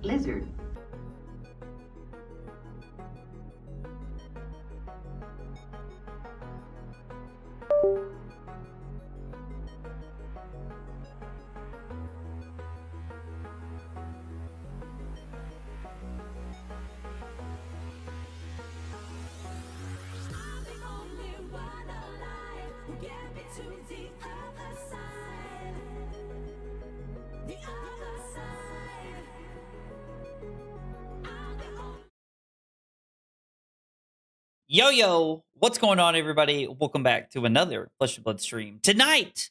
Lizard. Yo, what's going on, everybody? Welcome back to another Flesh and Blood stream. Tonight,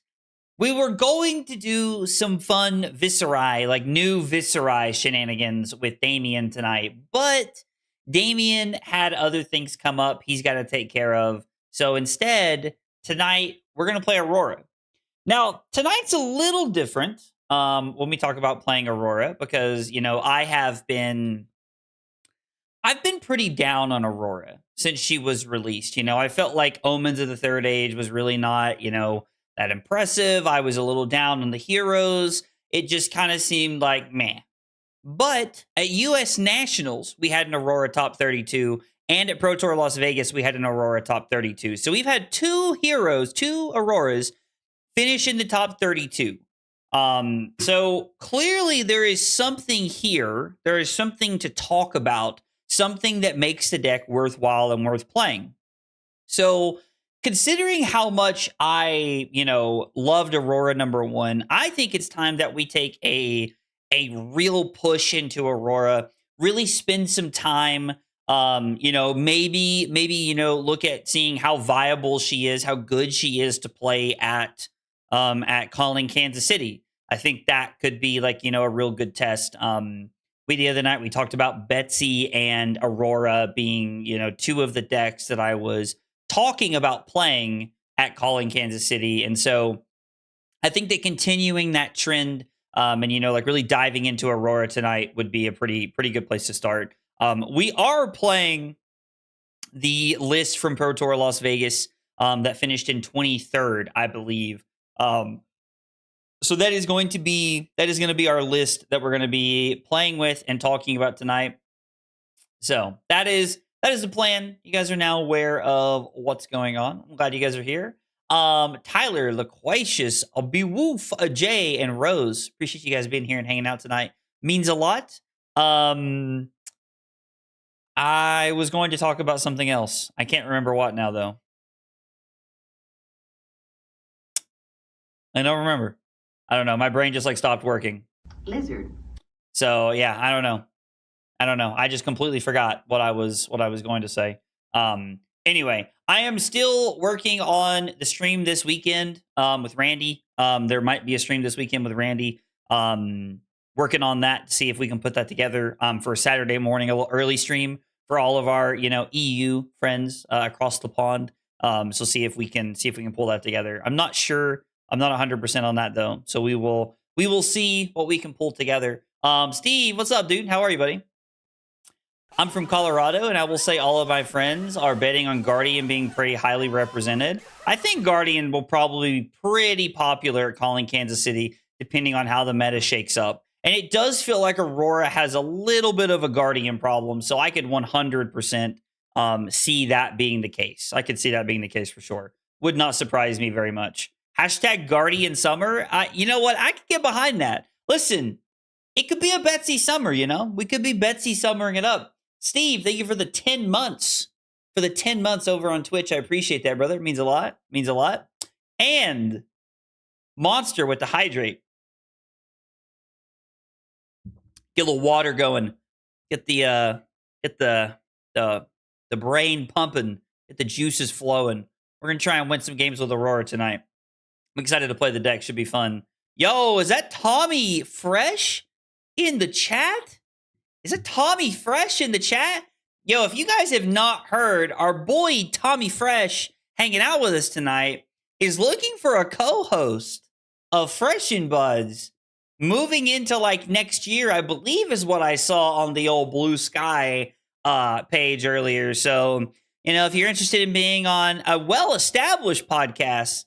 we were going to do some fun Viserai, like new Viserai shenanigans with Damien tonight, but Damien had other things come up he's got to take care of. So instead, tonight, we're going to play Aurora. Now, tonight's a little different when we talk about playing Aurora because, you know, I've been pretty down on Aurora since she was released. You know, I felt like Omens of the Third Age was really not, that impressive. I was a little down on the heroes. It just kind of seemed like meh. But at US Nationals, we had an Aurora top 32. And at Pro Tour Las Vegas, we had an Aurora top 32. So we've had two Auroras, finish in the top 32. So clearly there is something here. There is something to talk about. Something that makes the deck worthwhile and worth playing. So, considering how much I, loved Aurora number 1, I think it's time that we take a real push into Aurora, really spend some time, maybe, look at seeing how viable she is, how good she is to play at Calling Kansas City. I think that could be like, a real good test. The other night, we talked about Betsy and Aurora being, two of the decks that I was talking about playing at Calling Kansas City. And so I think that continuing that trend and, really diving into Aurora tonight would be a pretty good place to start. We are playing the list from Pro Tour Las Vegas that finished in 23rd, I believe. So that is going to be our list that we're going to be playing with and talking about tonight. So that is the plan. You guys are now aware of what's going on. I'm glad you guys are here. Tyler, Loquacious, Bewoof, Jay, and Rose. Appreciate you guys being here and hanging out tonight. Means a lot. I was going to talk about something else. I can't remember what now, though. I don't remember. I don't know. My brain just stopped working. Lizard. So yeah, I don't know. I just completely forgot what I was going to say. Anyway, I am still working on the stream this weekend with Randy. There might be a stream this weekend with Randy. Working on that to see if we can put that together for a Saturday morning, a little early stream for all of our EU friends across the pond. So see if we can pull that together. I'm not sure. I'm not 100% on that though. So we will see what we can pull together. Steve, what's up, dude? How are you, buddy? I'm from Colorado, and I will say all of my friends are betting on Guardian being pretty highly represented. I think Guardian will probably be pretty popular at Calling Kansas City, depending on how the meta shakes up. And it does feel like Aurora has a little bit of a Guardian problem, so I could 100% see that being the case. I could see that being the case for sure. Would not surprise me very much. Hashtag Guardian Summer. You know what? I could get behind that. Listen, it could be a Betsy Summer, We could be Betsy Summering it up. Steve, thank you for the 10 months. For the 10 months over on Twitch. I appreciate that, brother. It means a lot. Means a lot. And Monster with the hydrate. Get a little water going. Get the brain pumping. Get the juices flowing. We're going to try and win some games with Aurora tonight. I'm excited to play the deck. Should be fun. Yo, is that Tommy Fresh in the chat? Is it Tommy Fresh in the chat? Yo, if you guys have not heard, our boy Tommy Fresh hanging out with us tonight is looking for a co-host of Fresh and Buds. Moving into next year, I believe is what I saw on the old Blue Sky page earlier. So, if you're interested in being on a well-established podcast,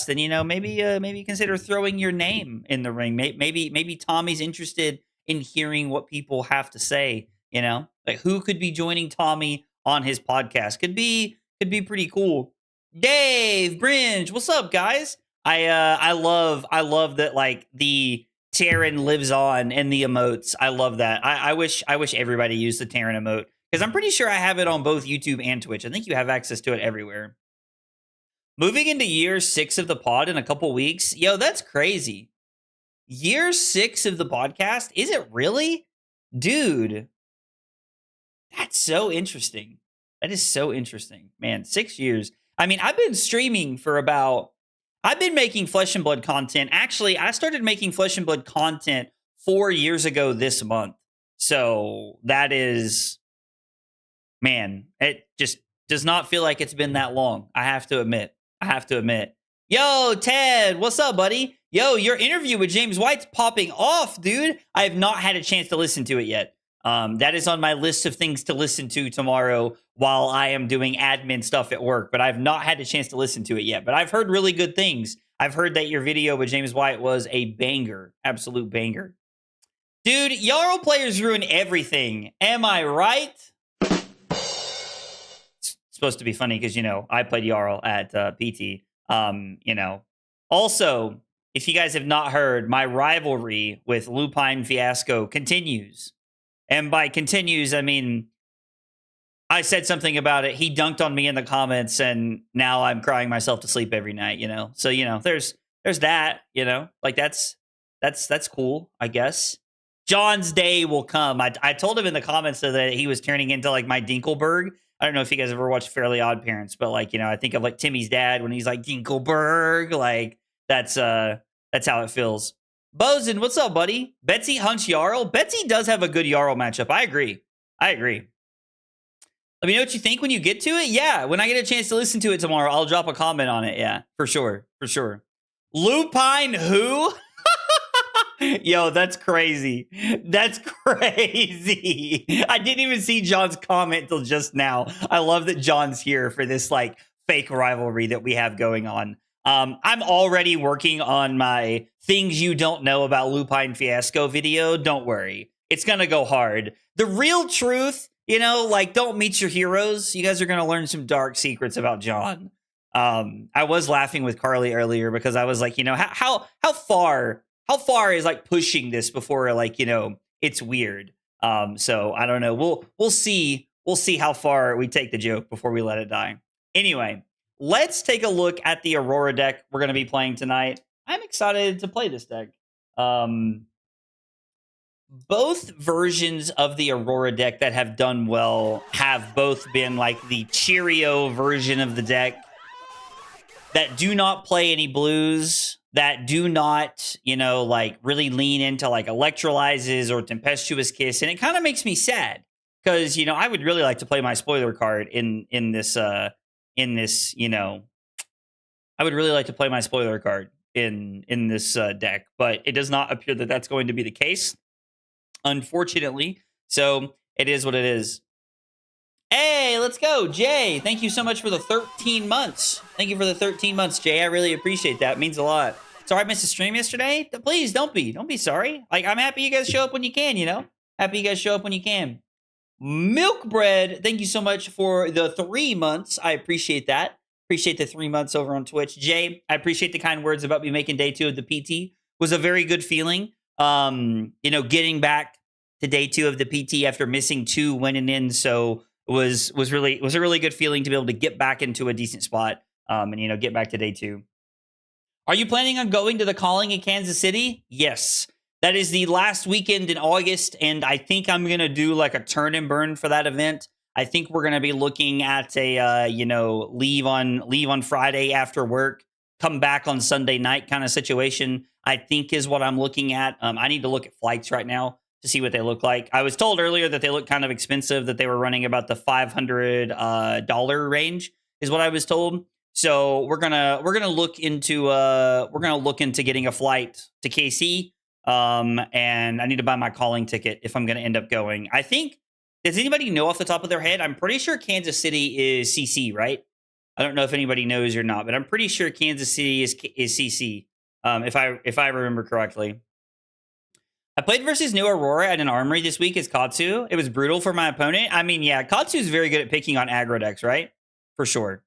then maybe consider throwing your name in the ring. Maybe Tommy's interested in hearing what people have to say, you know? Like who could be joining Tommy on his podcast? Could be pretty cool. Dave, Bringe, what's up, guys? I love that like the Terran lives on in the emotes. I love that. I wish everybody used the Terran emote because I'm pretty sure I have it on both YouTube and Twitch. I think you have access to it everywhere. Moving into year 6 of the pod in a couple weeks. Yo, that's crazy. Year 6 of the podcast? Is it really? Dude, that's so interesting. That is so interesting. Man, 6 years. I mean, I've been streaming for I've been making Flesh and Blood content. Actually, I started making Flesh and Blood content 4 years ago this month. So that is, man, it just does not feel like it's been that long. I have to admit. Yo, Ted, what's up, buddy? Yo, your interview with James White's popping off, dude. I have not had a chance to listen to it yet. That is on my list of things to listen to tomorrow while I am doing admin stuff at work, but I've not had a chance to listen to it yet. But I've heard really good things. I've heard that your video with James White was a banger, absolute banger. Dude, Yarl players ruin everything. Am I right? It's supposed to be funny because, you know, I played Yarl at PT. You know, also, if you guys have not heard, my rivalry with Lupine Fiasco continues. And by continues, I mean, I said something about it. He dunked on me in the comments, and now I'm crying myself to sleep every night, you know? So, you know, there's that, you know? Like, that's cool, I guess. John's day will come. I told him in the comments that he was turning into, like, my Dinkelberg. I don't know if you guys ever watched Fairly Odd Parents, but, like, you know, I think of, like, Timmy's dad when he's like, Dinkelberg. Like, that's how it feels. Bozen, what's up, buddy? Betsy hunts Jarl. Betsy does have a good Jarl matchup. I agree. Let me know what you think when you get to it. Yeah, when I get a chance to listen to it tomorrow, I'll drop a comment on it. Yeah, for sure. Lupine who? Yo, that's crazy. That's crazy. I didn't even see John's comment till just now. I love that John's here for this like fake rivalry that we have going on. I'm already working on my things you don't know about Lupine Fiasco video. Don't worry. It's going to go hard. The real truth, you know, like don't meet your heroes. You guys are going to learn some dark secrets about John. I was laughing with Carly earlier because I was like, you know, how far is like pushing this before like, you know, it's weird. So I don't know. We'll see how far we take the joke before we let it die. Anyway, let's take a look at the Aurora deck we're going to be playing tonight. I'm excited to play this deck. Both versions of the Aurora deck that have done well have both been like the Cheerio version of the deck that do not play any blues, that do not, you know, like really lean into like Electrolyzes or Tempestuous Kiss. And it kind of makes me sad because, you know, I would really like to play my spoiler card in this, you know, I would really like to play my spoiler card in this deck, but it does not appear that that's going to be the case, unfortunately. So it is what it is. Hey, let's go, Jay. Thank you so much for the 13 months. Thank you for the 13 months, Jay. I really appreciate that. It means a lot. Sorry I missed the stream yesterday. Please don't be sorry. Like, I'm happy you guys show up when you can, you know? Happy you guys show up when you can. Milk Bread, thank you so much for the 3 months. I appreciate that. Appreciate the 3 months over on Twitch. Jay, I appreciate the kind words about me making day 2 of the PT. Was a very good feeling. You know, getting back to day 2 of the PT after missing 2 winning in, so was a really good feeling to be able to get back into a decent spot. And you know, get back to day 2. Are you planning on going to the Calling in Kansas City? Yes. That is the last weekend in August, and I think I'm going to do like a turn and burn for that event. I think we're going to be looking at a, you know, leave on Friday after work, come back on Sunday night kind of situation, I think is what I'm looking at. I need to look at flights right now to see what they look like. I was told earlier that they look kind of expensive, that they were running about the $500 range is what I was told. So we're gonna look into getting a flight to KC. And I need to buy my calling ticket if I'm going to end up going. I think, does anybody know off the top of their head? I'm pretty sure Kansas City is CC, right? I don't know if anybody knows or not, but I'm pretty sure Kansas City is CC. If I remember correctly. I played versus new Aurora at an armory this week as Katsu. It was brutal for my opponent. I mean, yeah, Katsu is very good at picking on aggro decks, right? For sure.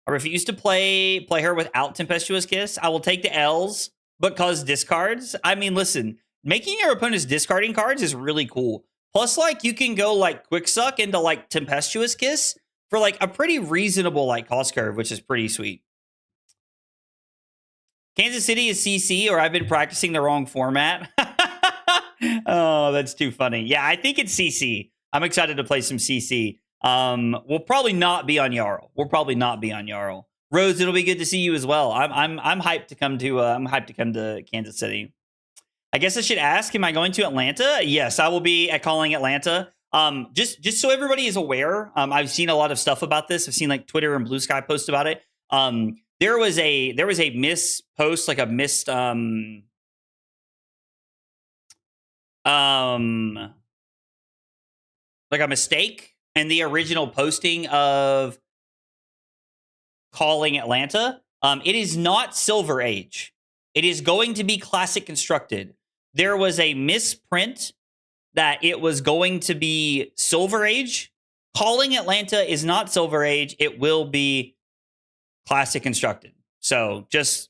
I refuse to play her without Tempestuous Kiss. I will take the L's because discards. I mean, listen, making your opponent's discarding cards is really cool. Plus, like, you can go like Quick Suck into like Tempestuous Kiss for like a pretty reasonable like cost curve, which is pretty sweet. Kansas City is CC, or I've been practicing the wrong format. Oh, that's too funny. Yeah, I think it's CC. I'm excited to play some CC. We'll probably not be on Jarl. Rose, it'll be good to see you as well. I'm hyped to come to Kansas City. I guess I should ask, am I going to Atlanta? Yes, I will be at calling Atlanta. Just so everybody is aware, I've seen a lot of stuff about this. I've seen like Twitter and Blue Sky post about it. There was a miss post, like a missed like a mistake in the original posting of calling Atlanta. It is not Silver Age. It is going to be Classic Constructed. There was a misprint that it was going to be Silver Age. Calling Atlanta is not Silver Age. It will be Classic Constructed. So just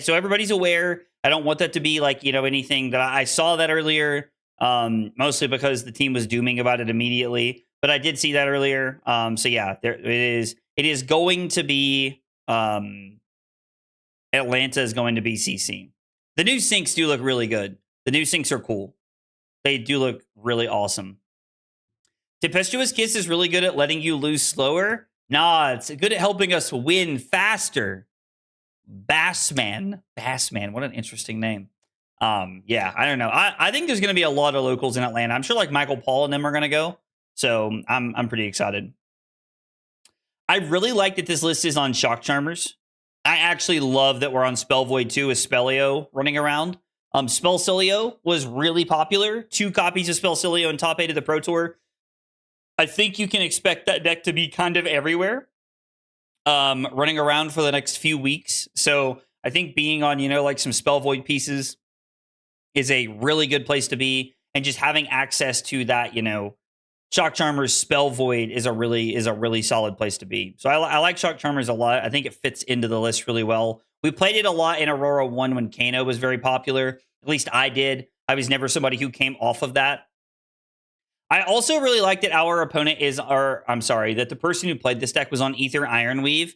so everybody's aware, I don't want that to be like, anything that I saw that earlier, mostly because the team was dooming about it immediately. But I did see that earlier. So yeah, there it is. It is going to be Atlanta is going to be CC. The new syncs do look really good. The new syncs are cool. They do look really awesome. Tempestuous Kiss is really good at letting you lose slower. Nah, it's good at helping us win faster. Bassman, what an interesting name. Yeah, I don't know. I think there's going to be a lot of locals in Atlanta. I'm sure like Michael Paul and them are going to go. So I'm pretty excited. I really like that this list is on Shock Charmers. I actually love that we're on Spell Void 2 with Spellio running around. Spellcilio was really popular. 2 copies of Spellcilio in top 8 of the Pro Tour. I think you can expect that deck to be kind of everywhere, running around for the next few weeks. So I think being on, like some Spell Void pieces is a really good place to be. And just having access to that, Shock Charmers Spell Void is a really solid place to be. So I like Shock Charmers a lot. I think it fits into the list really well. We played it a lot in Aurora 1 when Kano was very popular. At least I did. I was never somebody who came off of that. I also really like that our opponent that the person who played this deck was on Ether Ironweave.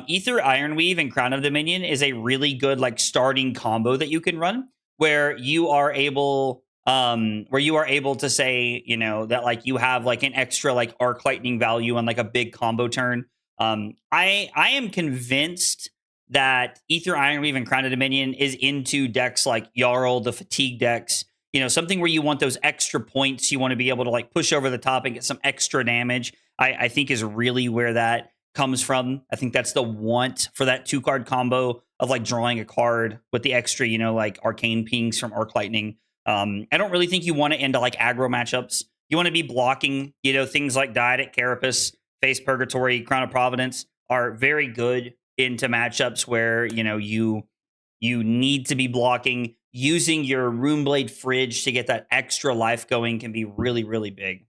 Ether Ironweave and Crown of Dominion is a really good like starting combo that you can run where you are able to say, that like you have like an extra like Arc Lightning value on like a big combo turn. I am convinced that Ether Ironweave and Crown of Dominion is into decks like Jarl, the Fatigue decks, something where you want those extra points. You want to be able to like push over the top and get some extra damage. I think is really where that comes from. I think that's the want for that 2-card combo of like drawing a card with the extra, like arcane pings from Arc Lightning. I don't really think you want it into like aggro matchups. You want to be blocking, things like Diadetic Carapace, Face Purgatory, Crown of Providence are very good into matchups where, you need to be blocking. Using your Runeblade Fridge to get that extra life going can be really, really big.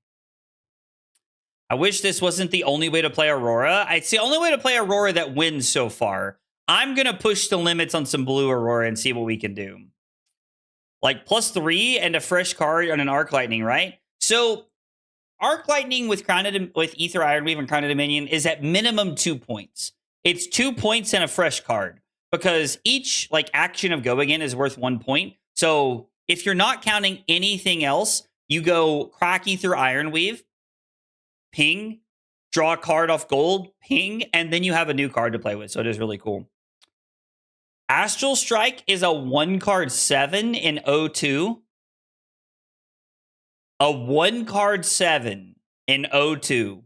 I wish this wasn't the only way to play Aurora. It's the only way to play Aurora that wins so far. I'm going to push the limits on some blue Aurora and see what we can do. Like +3 and a fresh card on an Arc Lightning, right? So Arc Lightning with Ether Ironweave and Crown of Dominion is at minimum 2 points. It's 2 points and a fresh card because each like action of Go Again is worth 1 point. So if you're not counting anything else, you go crack Ether Ironweave, ping, draw a card off gold, ping, and then you have a new card to play with. So it is really cool. Astral Strike is a 1-card 7 in 02. A 1-card 7 in 02.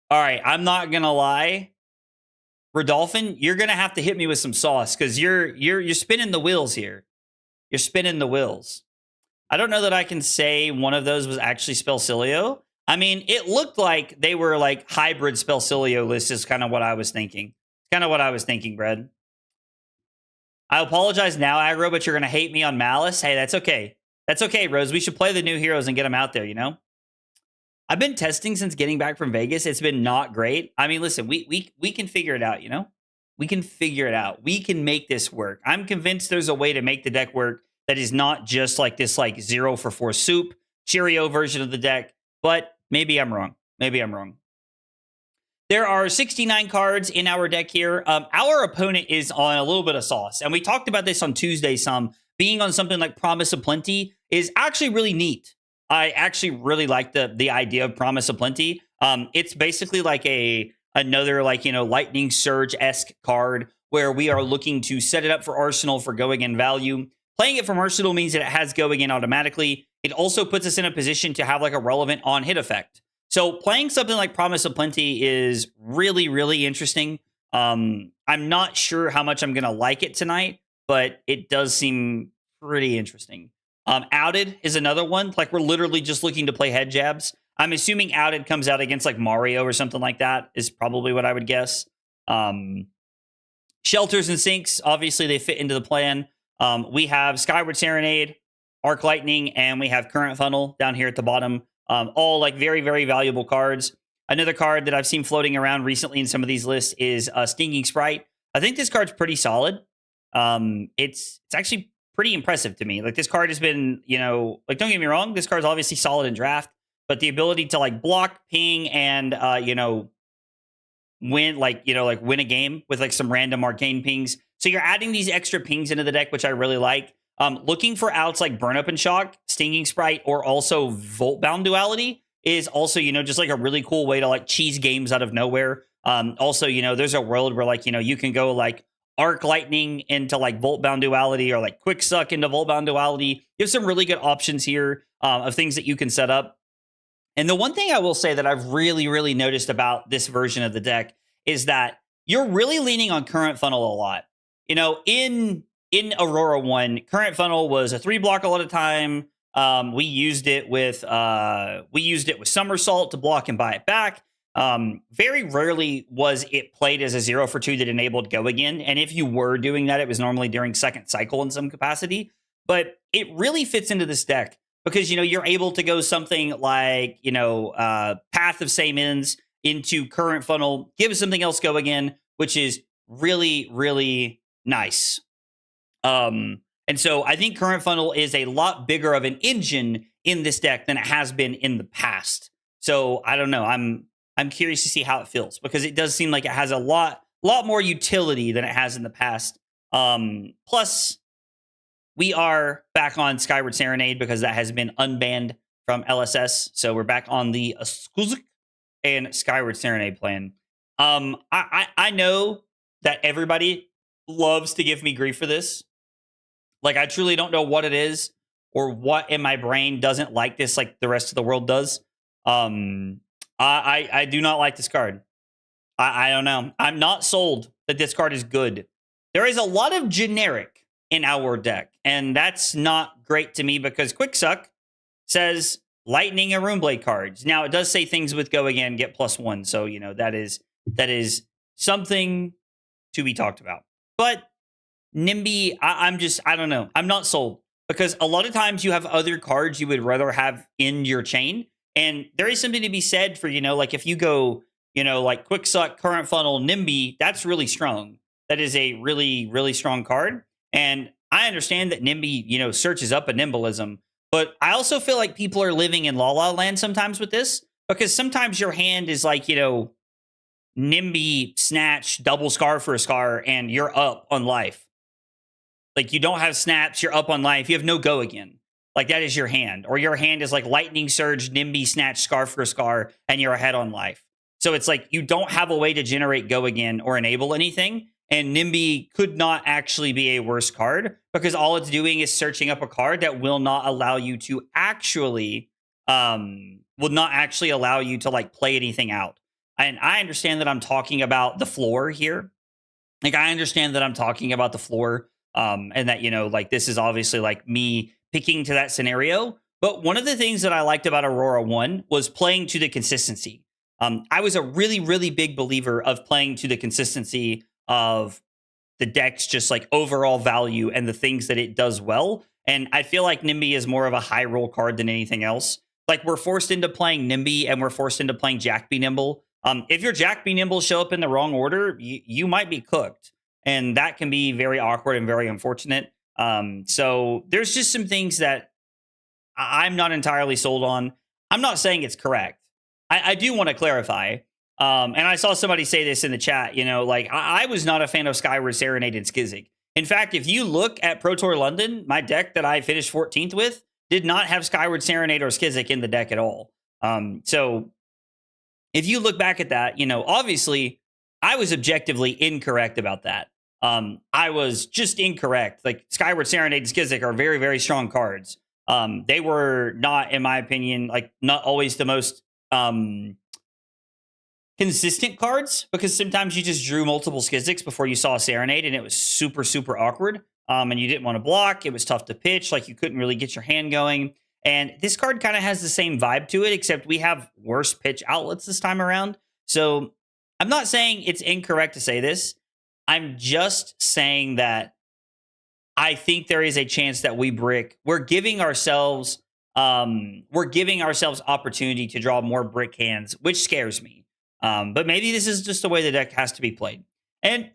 All right, I'm not gonna lie. Rodolphin, you're gonna have to hit me with some sauce because you're spinning the wheels here. You're spinning the wheels. I don't know that I can say one of those was actually Spellcilio. I mean, it looked like they were like hybrid Spellcilio lists is kind of what I was thinking. Kind of what I was thinking, Brad. I apologize now, aggro, but you're gonna hate me on Malice. Hey, that's okay. That's okay, Rose. We should play the new heroes and get them out there, you know? I've been testing since getting back from Vegas. It's been not great. I mean, listen, we can figure it out, you know? We can figure it out. We can make this work. I'm convinced there's a way to make the deck work that is not just like this like 0 for 4 soup Cheerio version of the deck, but maybe I'm wrong. Maybe I'm wrong. There are 69 cards in our deck here. Our opponent is on a little bit of sauce, and we talked about this on Tuesday some. Being on something like Promise of Plenty is actually really neat. I actually really like the idea of Promise of Plenty. It's basically like another like, you know, Lightning Surge-esque card where we are looking to set it up for Arsenal for go again value. Playing it from Arsenal means that it has go again automatically. It also puts us in a position to have like a relevant on-hit effect. So playing something like Promise of Plenty is really, really interesting. I'm not sure how much I'm going to like it tonight, but it does seem pretty interesting. Outed is another one. Like, we're literally just looking to play head jabs. I'm assuming Outed comes out against like Mario or something like that is probably what I would guess. Shelters and Sinks, obviously they fit into the plan. We have Skyward Serenade, Arc Lightning, and we have Current Funnel down here at the bottom. All like very, very valuable cards. Another card that I've seen floating around recently in some of these lists is Stinging Sprite. I think this card's pretty solid. It's actually pretty impressive to me. Like, this card has been, you know, like, don't get me wrong, this card's obviously solid in draft, but the ability to like block, ping, and you know, win, like, you know, like win a game with like some random arcane pings. So you're adding these extra pings into the deck, which I really like. Looking for outs like Burn Up and Shock, Stinging Sprite, or also Voltbound Duality is also, you know, just like a really cool way to like cheese games out of nowhere. Also, you know, there's a world where like, you know, you can go like Arc Lightning into like Voltbound Duality or like Quick Suck into Voltbound Duality. You have some really good options here of things that you can set up. And the one thing I will say that I've really, really noticed about this version of the deck is that you're really leaning on Current Funnel a lot. You know, in Aurora 1, Current Funnel was a 3-block a lot of time. We used it with Somersault to block and buy it back. Very rarely was it played as a 0 for 2 that enabled go again. And if you were doing that, it was normally during second cycle in some capacity. But it really fits into this deck because, you know, you're able to go something like, you know, Path of Same Ends into Current Funnel, give something else go again, which is really, really nice. And so I think Current Funnel is a lot bigger of an engine in this deck than it has been in the past. So I don't know. I'm curious to see how it feels because it does seem like it has a lot more utility than it has in the past. Plus, we are back on Skyward Serenade because that has been unbanned from LSS. So we're back on the Skuzik and Skyward Serenade plan. I know that everybody loves to give me grief for this. Like, I truly don't know what it is or what in my brain doesn't like this like the rest of the world does. I do not like this card. I don't know. I'm not sold that this card is good. There is a lot of generic in our deck, and that's not great to me because Quick Suck says Lightning and Runeblade cards. Now, it does say things with go again, get +1. So, you know, that is something to be talked about. But NIMBY, I don't know. I'm not sold because a lot of times you have other cards you would rather have in your chain. And there is something to be said for, you know, like if you go, you know, like Quick Suck, Current Funnel, NIMBY, that's really strong. That is a really, really strong card. And I understand that NIMBY, you know, searches up a Nimbalism. But I also feel like people are living in La La Land sometimes with this because sometimes your hand is like, you know, NIMBY, Snatch, double Scar for a Scar, and you're up on life. Like, you don't have snaps, you're up on life, you have no go again. Like, that is your hand. Or your hand is like Lightning Surge, NIMBY, Snatch, Scar for a Scar, and you're ahead on life. So it's like you don't have a way to generate go again or enable anything. And NIMBY could not actually be a worse card because all it's doing is searching up a card that will not allow you to actually, like play anything out. And I understand that I'm talking about the floor here. Like, I understand that I'm talking about the floor. And that, you know, like this is obviously like me picking to that scenario. But one of the things that I liked about Aurora 1 was playing to the consistency. I was a really, really big believer of playing to the consistency of the deck's just like overall value and the things that it does well. And I feel like NIMBY is more of a high roll card than anything else. Like we're forced into playing NIMBY and we're forced into playing Jack Be Nimble. If your Jack Be Nimble show up in the wrong order, you might be cooked. And that can be very awkward and very unfortunate. So there's just some things that I'm not entirely sold on. I'm not saying it's correct. I do want to clarify. And I saw somebody say this in the chat, like I was not a fan of Skyward Serenade and Skizzik. In fact, if you look at Pro Tour London, my deck that I finished 14th with did not have Skyward Serenade or Skizzik in the deck at all. So if you look back at that, obviously I was objectively incorrect about that. I was just incorrect. Like Skyward Serenade and Skizzik are very, very strong cards. They were not, in my opinion, like not always the most consistent cards, because sometimes you just drew multiple Skizziks before you saw a Serenade and it was super, super awkward. And you didn't want to block. It was tough to pitch. Like you couldn't really get your hand going. And this card kind of has the same vibe to it, except we have worse pitch outlets this time around. So I'm not saying it's incorrect to say this. I'm just saying that I think there is a chance that we're giving ourselves opportunity to draw more brick hands, which scares me. But maybe this is just the way the deck has to be played. And,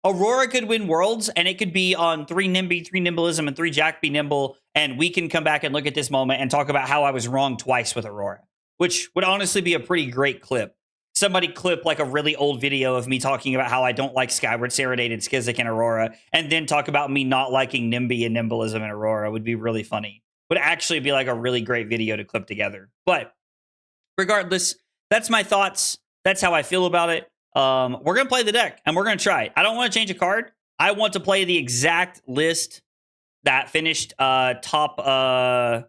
Aurora could win Worlds, and it could be on 3 NIMBY, 3 Nimbleism, and 3 Jack Be Nimble, and we can come back and look at this moment and talk about how I was wrong twice with Aurora, which would honestly be a pretty great clip. Somebody clip like a really old video of me talking about how I don't like Skyward Serenade and Skizzik and Aurora, and then talk about me not liking NIMBY and Nimbleism and Aurora would be really funny. Would actually be like a really great video to clip together. But regardless, that's my thoughts. That's how I feel about it. We're going to play the deck, and we're going to try it. I don't want to change a card. I want to play the exact list that finished top. I'm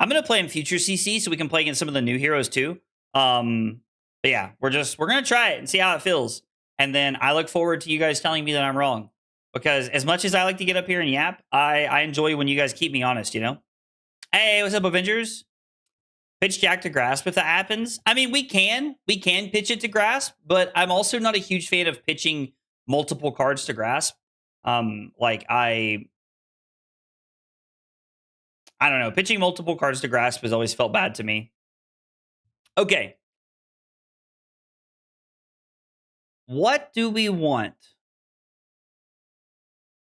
going to play in future CC so we can play against some of the new heroes too. But yeah, we're going to try it and see how it feels. And then I look forward to you guys telling me that I'm wrong. Because as much as I like to get up here and yap, I enjoy when you guys keep me honest, Hey, what's up, Avengers? Pitch Jack to Grasp if that happens. I mean, we can pitch it to Grasp, but I'm also not a huge fan of pitching multiple cards to Grasp. I don't know. Pitching multiple cards to Grasp has always felt bad to me. Okay. What do we want?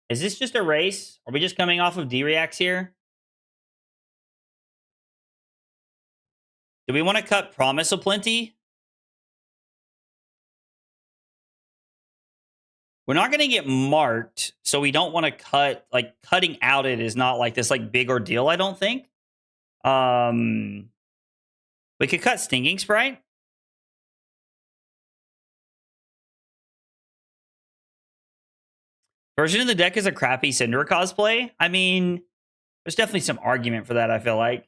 Is this just a race? Are we just coming off of D-Reacts here? Do we want to cut Promise of Plenty? We're not going to get marked, so we don't want to cut. Like, cutting out it is not like this like big ordeal, I don't think. We could cut Stinging Sprite. Version of the deck is a crappy Syndra cosplay. I mean, there's definitely some argument for that, I feel like.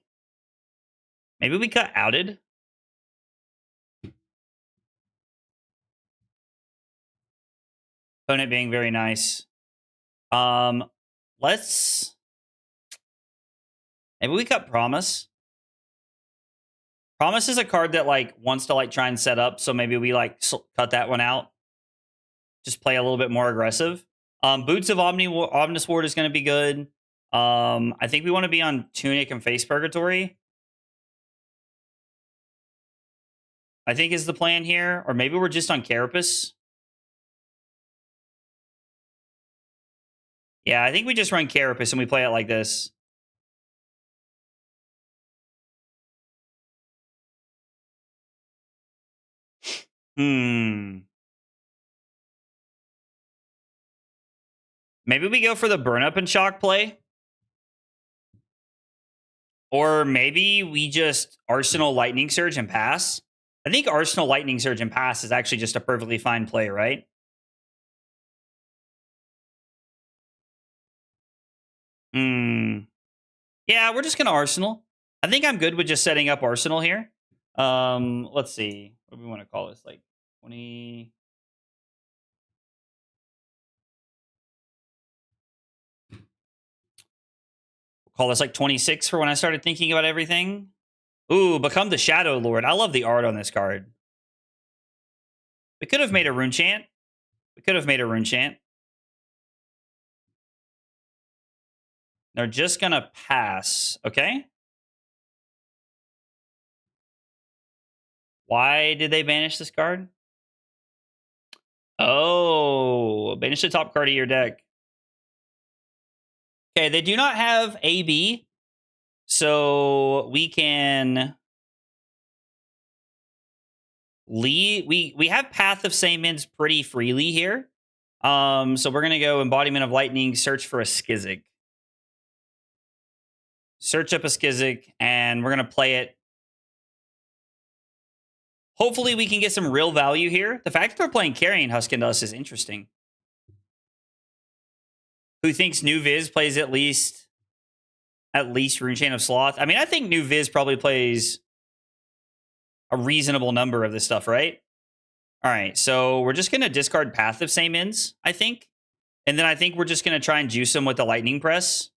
Maybe we cut Outed. Opponent being very nice. Let's... Maybe we cut Promise. Promise is a card that, like, wants to, like, try and set up, so maybe we, like, cut that one out. Just play a little bit more aggressive. Boots of Omnis Ward is going to be good. I think we want to be on Tunic and Face Purgatory. I think is the plan here. Or maybe we're just on Carapace. Yeah, I think we just run Carapace and we play it like this. Maybe we go for the Burn Up and Shock play. Or maybe we just Arsenal Lightning Surge and pass. I think Arsenal Lightning Surge and pass is actually just a perfectly fine play, right? Yeah, we're just going to Arsenal. I think I'm good with just setting up Arsenal here. Let's see. What do we want to call this? Like 20... Call this like 26 for when I started thinking about everything. Ooh, Become the Shadow Lord. I love the art on this card. We could have made a Rune Chant. They're just going to pass. Okay. Why did they banish this card? Oh, banish the top card of your deck. Okay, they do not have AB, so we can lead. We have Path of Same Ends pretty freely here. So we're gonna go Embodiment of Lightning, search for a Skizzik. Search up a Skizzik, and we're gonna play it. Hopefully, we can get some real value here. The fact that they're playing Carrion Husk into us is interesting. Who thinks New Viz plays at least Runechain of Sloth? I mean, I think New Viz probably plays a reasonable number of this stuff, right? All right, so we're just going to discard Path of Same Ends, I think. And then I think we're just going to try and juice them with the Lightning Press.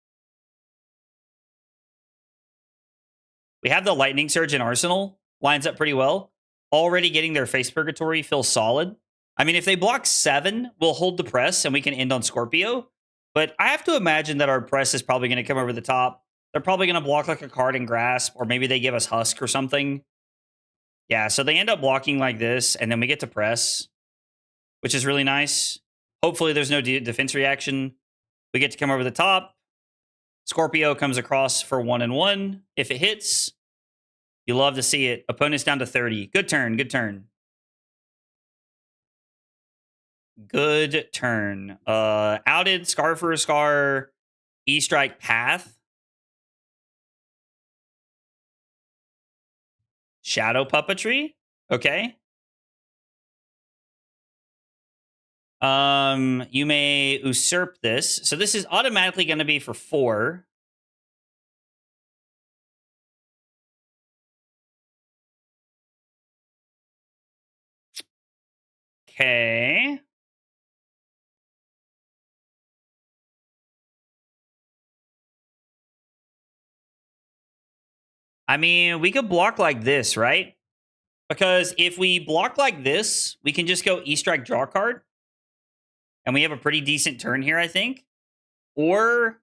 We have the Lightning Surge in Arsenal. Lines up pretty well. Already getting their Face Purgatory feels solid. I mean, if they block 7, we'll hold the press and we can end on Scorpio. But I have to imagine that our press is probably going to come over the top. They're probably going to block like a card in Grasp, or maybe they give us Husk or something. Yeah, so they end up blocking like this, and then we get to press, which is really nice. Hopefully there's no defense reaction. We get to come over the top. Scorpio comes across for 1/1. If it hits, you love to see it. Opponent's down to 30. Good turn, good turn. Good turn. Outed, Scar for a Scar, E-Strike Path. Shadow Puppetry. Okay. You may usurp this. So this is automatically going to be for 4. Okay. I mean, we could block like this, right? Because if we block like this, we can just go E-Strike, draw card. And we have a pretty decent turn here, I think. Or,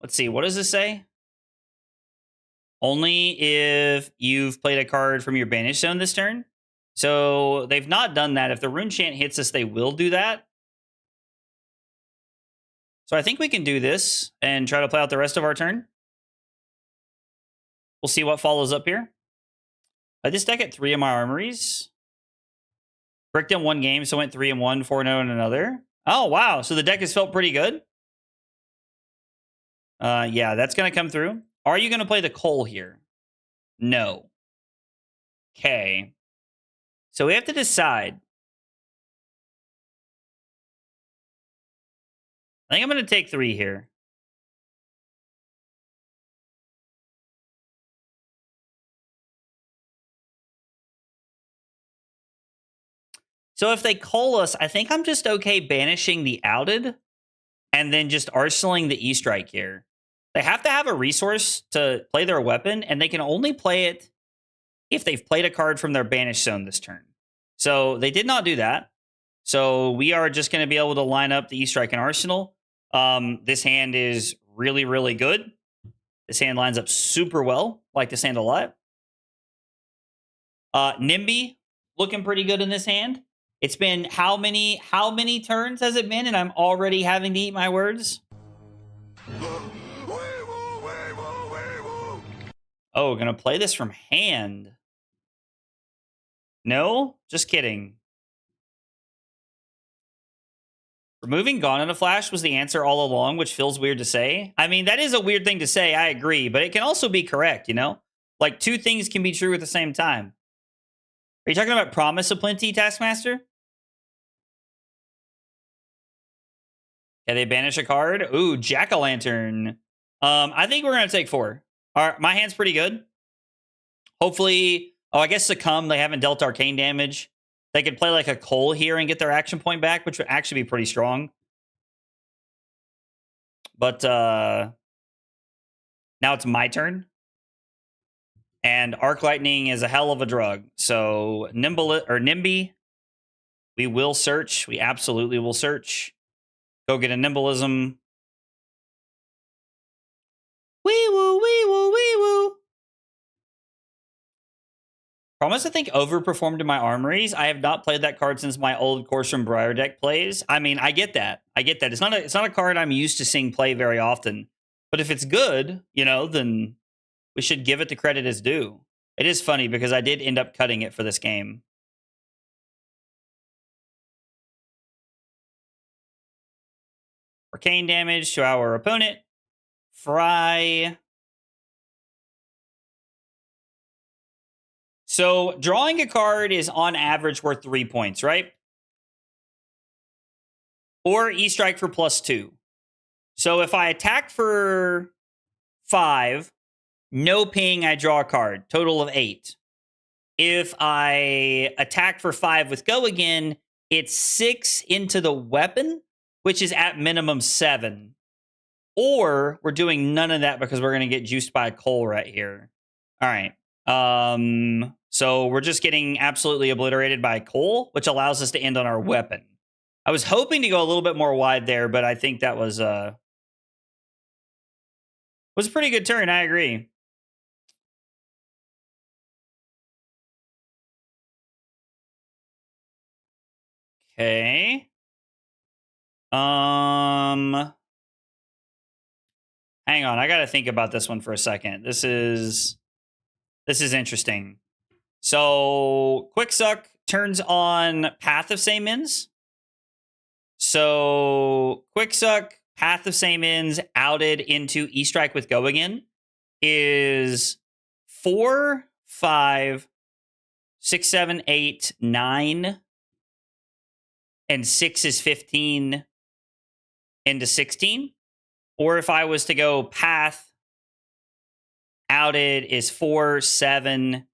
let's see, what does this say? Only if you've played a card from your banish zone this turn. So they've not done that. If the Rune Chant hits us, they will do that. So I think we can do this and try to play out the rest of our turn. We'll see what follows up here. This deck at 3 of my armories. Bricked in 1 game, so went 3-1, 4-0 in another. Oh, wow. So the deck has felt pretty good. Yeah, that's going to come through. Are you going to play the Coal here? No. Okay. So we have to decide. I think I'm going to take 3 here. So if they call us, I think I'm just okay banishing the Outed and then just arsenaling the E-Strike here. They have to have a resource to play their weapon, and they can only play it if they've played a card from their banish zone this turn. So they did not do that. So we are just going to be able to line up the E-Strike and Arsenal. This hand is really, really good. This hand lines up super well. Like this hand a lot. Nimby looking pretty good in this hand. It's been how many turns has it been? And I'm already having to eat my words. Oh, gonna play this from hand. No, just kidding. Removing Gone in a Flash was the answer all along, which feels weird to say. I mean, that is a weird thing to say, I agree, but it can also be correct, you know? Like, 2 things can be true at the same time. Are you talking about Promise of Plenty, Taskmaster? Can they banish a card? Ooh, Jack-o'-lantern. I think we're going to take 4. All right, my hand's pretty good. Hopefully, oh, I guess Succumb, they haven't dealt arcane damage. They could play like a Coal here and get their action point back, which would actually be pretty strong. But now it's my turn. And Arc Lightning is a hell of a drug. So Nimby, we will search. We absolutely will search. Go get a Nimbleism. Promise, I think, overperformed in my armories. I have not played that card since my old Course from Briar deck plays. I mean, I get that. I get that. It's not a card I'm used to seeing play very often. But if it's good, you know, then we should give it the credit as due. It is funny because I did end up cutting it for this game. Arcane damage to our opponent. Fry. So drawing a card is on average worth 3 points, right? Or E-Strike for +2. So if I attack for 5, no ping, I draw a card. Total of 8. If I attack for 5 with Go Again, it's 6 into the weapon, which is at minimum 7. Or we're doing none of that because we're going to get juiced by a coal right here. All right. So we're just getting absolutely obliterated by coal, which allows us to end on our weapon. I was hoping to go a little bit more wide there, but I think that was a pretty good turn. I agree. Okay. Hang on, I gotta think about this one for a second. This is interesting. So Quick Suck turns on Path of Same Ends. So Quick Suck, Path of Same Ends, outed into E-Strike with Go Again is 4, 5, 6, 7, 8, 9, and 6 is 15 into 16. Or if I was to go Path, outed is 4, 7,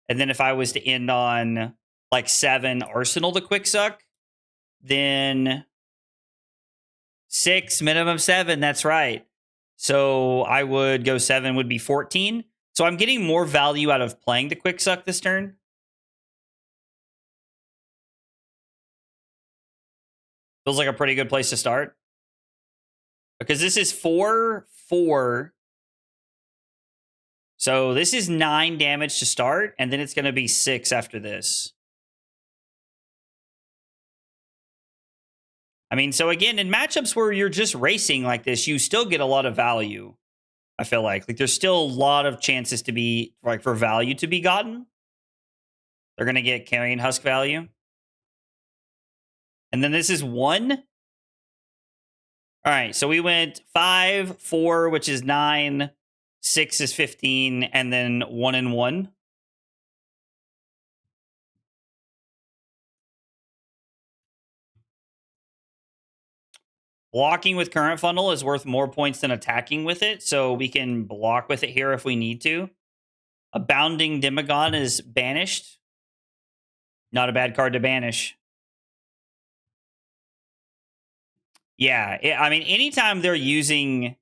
and then if I was to end on like 7 Arsenal to Quick Suck, then 6, minimum 7. That's right. So I would go 7 would be 14. So I'm getting more value out of playing the Quick Suck this turn. Feels like a pretty good place to start. Because this is 4, 4. So this is 9 damage to start, and then it's going to be 6 after this. I mean, so again, in matchups where you're just racing like this, you still get a lot of value. I feel like there's still a lot of chances to be like for value to be gotten. They're going to get Carrion Husk value. And then this is 1. All right, so we went 5, 4, which is 9, 6 is 15, and then 1 and 1. Blocking with current funnel is worth more points than attacking with it, so we can block with it here if we need to. Abounding Demagon is banished. Not a bad card to banish. Yeah, I mean, anytime they're using...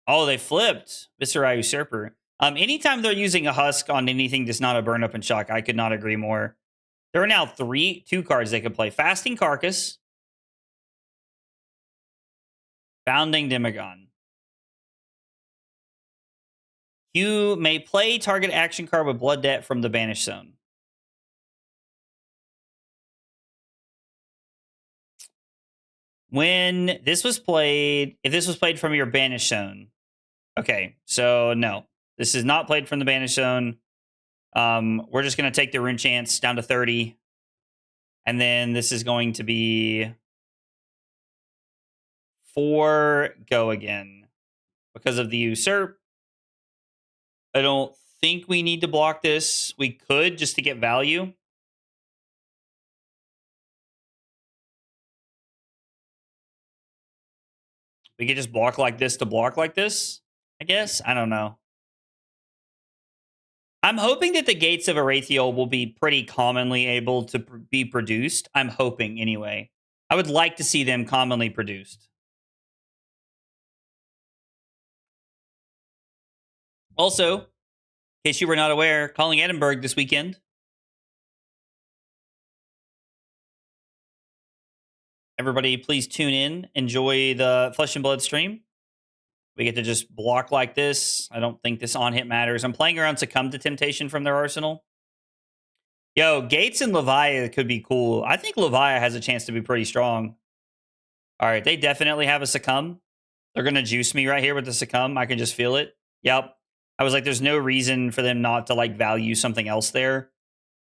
Oh, they flipped. Viserai Usurper. Anytime they're using a Husk on anything that's not a Burn Up and Shock, I could not agree more. There are now 2 cards they could play. Fasting Carcass. Bounding Demagon. You may play target action card with Blood Debt from the Banish Zone. When this was played, if this was played from your Banish Zone. Okay, so no. This is not played from the Banish Zone. We're just going to take the Rune Chance down to 30. And then this is going to be 4 Go Again. Because of the Usurp. I don't think we need to block this. We could just to get value. We could just block like this to block like this, I guess. I don't know. I'm hoping that the Gates of Arathiel will be pretty commonly able to be produced. I'm hoping, anyway. I would like to see them commonly produced. Also, in case you were not aware, calling Edinburgh this weekend. Everybody, please tune in. Enjoy the Flesh and Blood stream. We get to just block like this. I don't think this on hit matters. I'm playing around Succumb to Temptation from their arsenal. Yo, Gates and Leviah could be cool. I think Leviah has a chance to be pretty strong. All right, they definitely have a Succumb. They're going to juice me right here with the Succumb. I can just feel it. Yep. I was like, there's no reason for them not to like value something else there.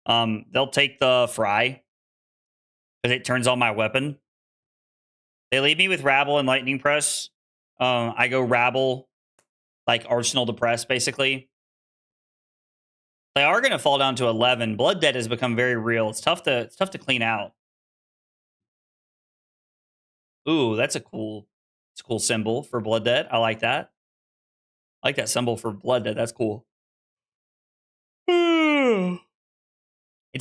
They'll take the Fry because it turns on my weapon. They leave me with Rabble and Lightning Press. I go Rabble, like Arsenal to Press, basically. They are going to fall down to 11. Blood Debt has become very real. It's tough to clean out. Ooh, that's a cool symbol for Blood Debt. I like that. I like that symbol for Blood Debt. That's cool. It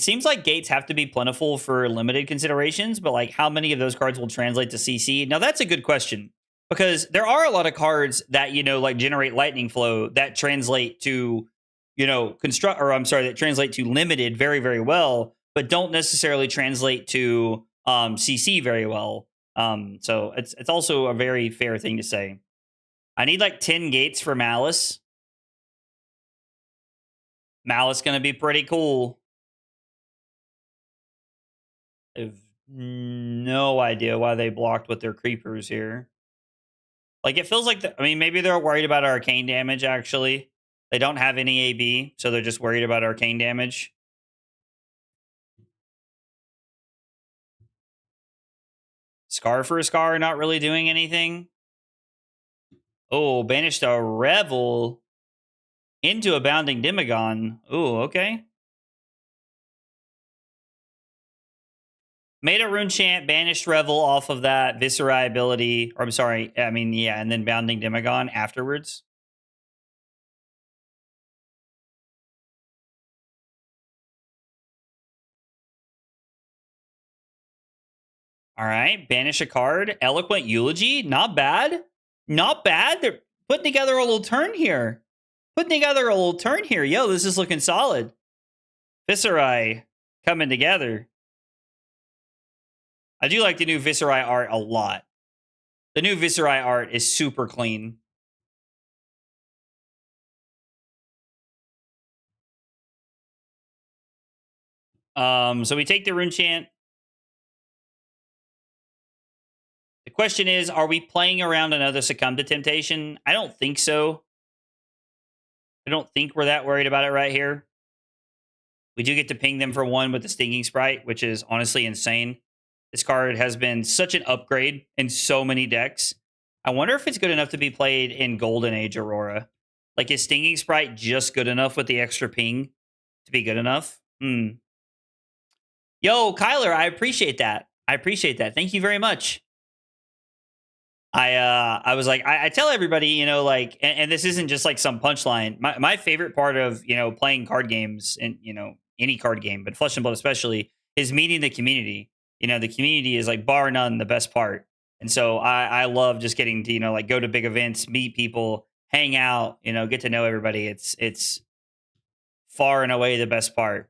seems like gates have to be plentiful for limited considerations, but like how many of those cards will translate to CC? Now that's a good question because there are a lot of cards that, like generate lightning flow that translate to, that translate to limited very, very well, but don't necessarily translate to CC very well. So it's also a very fair thing to say. I need like 10 gates for Malice. Malice going to be pretty cool. I have no idea why they blocked with their creepers here. Like, it feels like, maybe they're worried about arcane damage, actually. They don't have any AB, so they're just worried about arcane damage. Scar for a Scar, not really doing anything. Oh, banished a Revel into a Bounding Demagon. Oh, okay. Made a Rune Chant, banished Revel off of that Viserai ability. Or, and then Bounding Demagon afterwards. All right, banish a card. Eloquent Eulogy, not bad. Not bad. They're putting together a little turn here. Yo, this is looking solid. Viserai coming together. I do like the new Viserai art a lot. The new Viserai art is super clean. So we take the Rune Chant. The question is, are we playing around another Succumb to Temptation? I don't think so. I don't think we're that worried about it right here. We do get to ping them for one with the Stinging Sprite, which is honestly insane. This card has been such an upgrade in so many decks. I wonder if it's good enough to be played in Golden Age Aurora. Like, is Stinging Sprite just good enough with the extra ping to be good enough? Yo, Kyler, I appreciate that. Thank you very much. I was like, I tell everybody, and this isn't just like some punchline. My favorite part of, playing card games and, any card game, but Flesh and Blood especially, is meeting the community. The community is like bar none the best part. And so I love just getting to, like go to big events, meet people, hang out, get to know everybody. It's far and away the best part.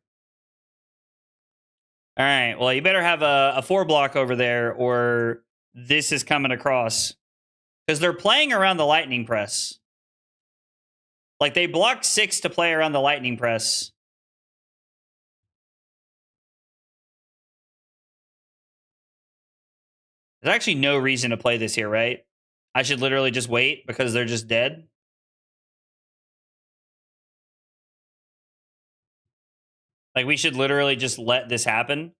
All right. Well, you better have a 4-block over there or this is coming across. Because they're playing around the Lightning Press. Like, they blocked 6 to play around the Lightning Press. There's actually no reason to play this here, right? I should literally just wait because they're just dead. Like, we should literally just let this happen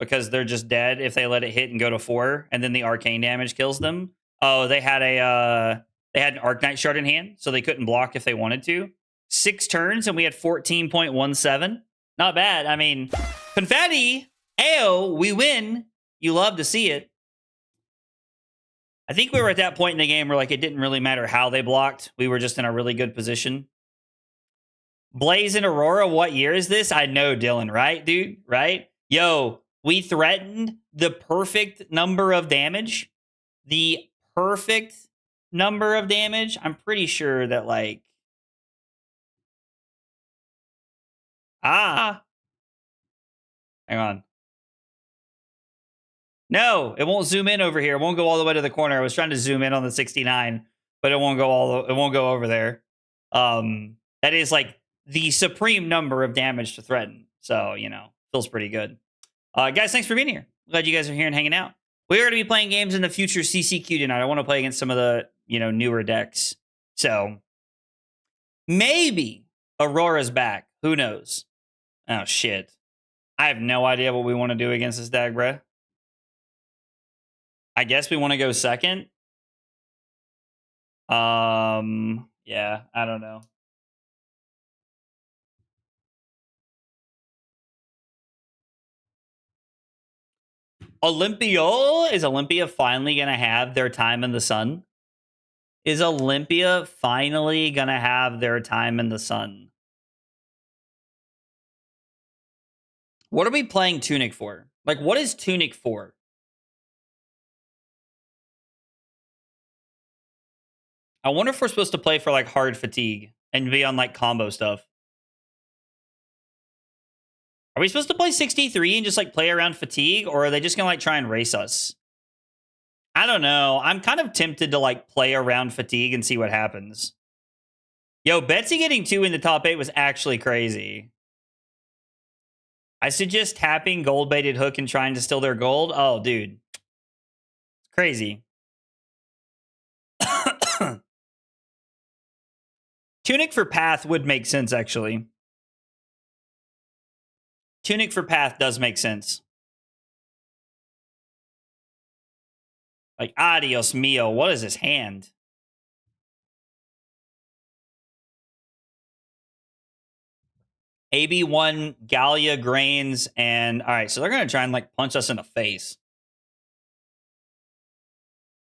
because they're just dead if they let it hit and go to 4 and then the arcane damage kills them. Oh, they had an Arknight Shard in hand, so they couldn't block if they wanted to. 6 turns and we had 14.17. Not bad. Confetti. Ayo, we win. You love to see it. I think we were at that point in the game where like it didn't really matter how they blocked. We were just in a really good position. Blaze and Aurora, what year is this? I know, Dylan, right, dude? Right? Yo, we threatened the perfect number of damage. The perfect number of damage. I'm pretty sure that like... Hang on. No, it won't zoom in over here. It won't go all the way to the corner. I was trying to zoom in on the 69, but it won't go over there. That is like the supreme number of damage to threaten. So, feels pretty good. Guys, thanks for being here. Glad you guys are here and hanging out. We're going to be playing games in the future CCQ tonight. I want to play against some of the, newer decks. So maybe Aurora's back. Who knows? Oh, shit. I have no idea what we want to do against this deck, bruh. I guess we want to go second. Yeah, I don't know. Olympia? Is Olympia finally going to have their time in the sun? Is Olympia finally going to have their time in the sun? What are we playing Tunic for? Like, what is Tunic for? I wonder if we're supposed to play for, like, hard fatigue and be on, like, combo stuff. Are we supposed to play 63 and just, like, play around fatigue? Or are they just going to, like, try and race us? I don't know. I'm kind of tempted to, like, play around fatigue and see what happens. Yo, Betsy getting 2 in the top 8 was actually crazy. I suggest tapping gold-baited hook and trying to steal their gold. Oh, dude. It's crazy. Tunic for Path would make sense, actually. Tunic for Path does make sense. Like, adios mio. What is his hand? AB1, Gallia, Grains, and... Alright, so they're going to try and, like, punch us in the face.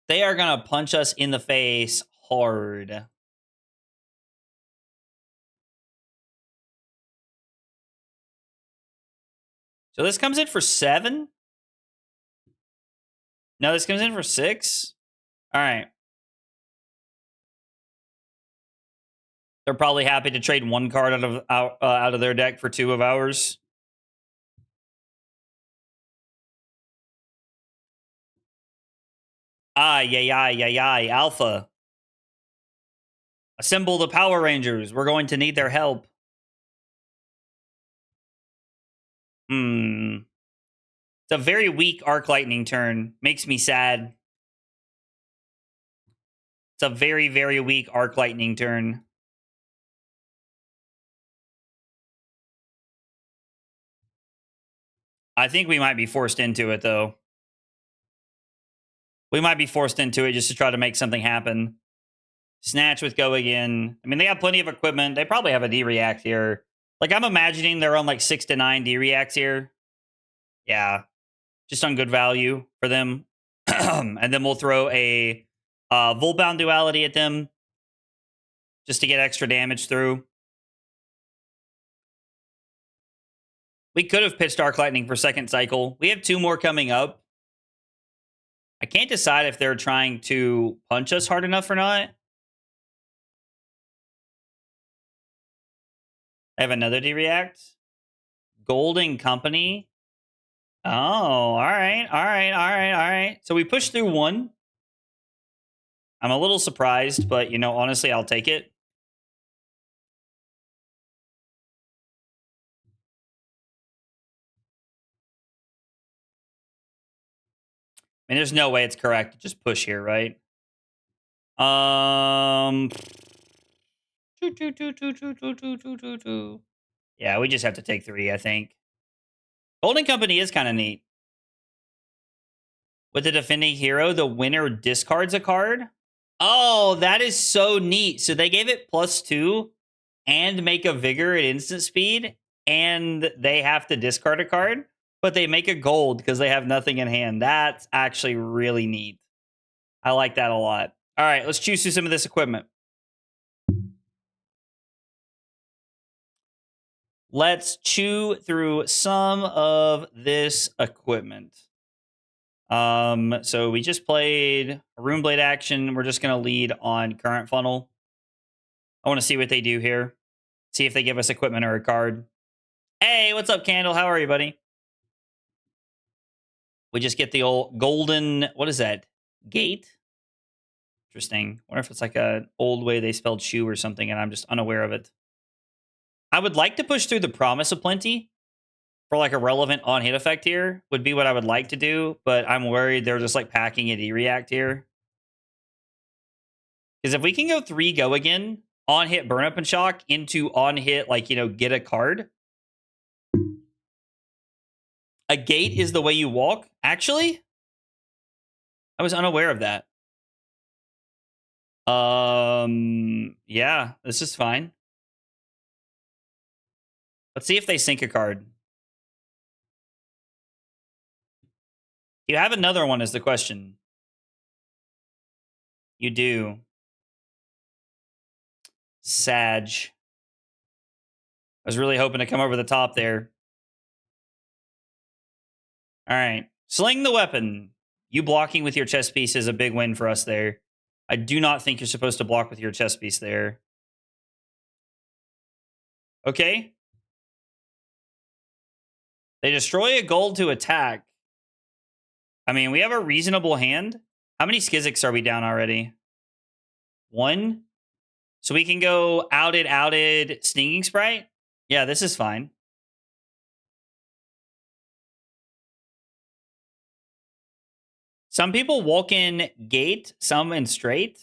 They are going to punch us in the face hard. So this comes in for 7? No, this comes in for 6? Alright. They're probably happy to trade 1 card out of their deck for 2 of ours. Alpha. Assemble the Power Rangers. We're going to need their help. It's a very weak Arc Lightning turn. Makes me sad. It's a very, very weak Arc Lightning turn. I think we might be forced into it, though. We might be forced into it just to try to make something happen. Snatch with Go again. I mean, they have plenty of equipment. They probably have a D-React here. Like, I'm imagining they're on, like, 6 to 9 D-Reacts here. Yeah. Just on good value for them. And then we'll throw a Volbound Duality at them. Just to get extra damage through. We could have pitched Arc Lightning for second cycle. We have 2 more coming up. I can't decide if they're trying to punch us hard enough or not. I have another D-React. Golden Company. Oh, all right. So we pushed through 1. I'm a little surprised, but, honestly, I'll take it. I mean, there's no way it's correct to just push here, right? Yeah, we just have to take 3, I think. Golden Company is kind of neat. With the defending hero, the winner discards a card. Oh, that is so neat. So they gave it +2 and make a Vigor at instant speed, and they have to discard a card, but they make a gold because they have nothing in hand. That's actually really neat. I like that a lot. All right, let's choose through some of this equipment. Let's chew through some of this equipment. So we just played a Rune Blade action. We're just going to lead on Current Funnel. I want to see what they do here. See if they give us equipment or a card. Hey, what's up, Candle? How are you, buddy? We just get the old golden, what is that? Gate? Interesting. Wonder if it's like a old way they spelled shoe or something, and I'm just unaware of it. I would like to push through the Promise of Plenty for like a relevant on hit effect here. Would be what I would like to do, but I'm worried they're just like packing a D-React here. Because if we can go 3 go again, on hit burn up and shock into on hit, like, get a card. A gate is the way you walk. Actually, I was unaware of that. Yeah, this is fine. Let's see if they sink a card. You have another one is the question. You do. Sag. I was really hoping to come over the top there. All right. Sling the weapon. You blocking with your chess piece is a big win for us there. I do not think you're supposed to block with your chess piece there. Okay. They destroy a gold to attack. I mean, we have a reasonable hand. How many Skizzics are we down already? 1. So we can go outed, Stinging Sprite. Yeah, this is fine. Some people walk in gate, some in straight.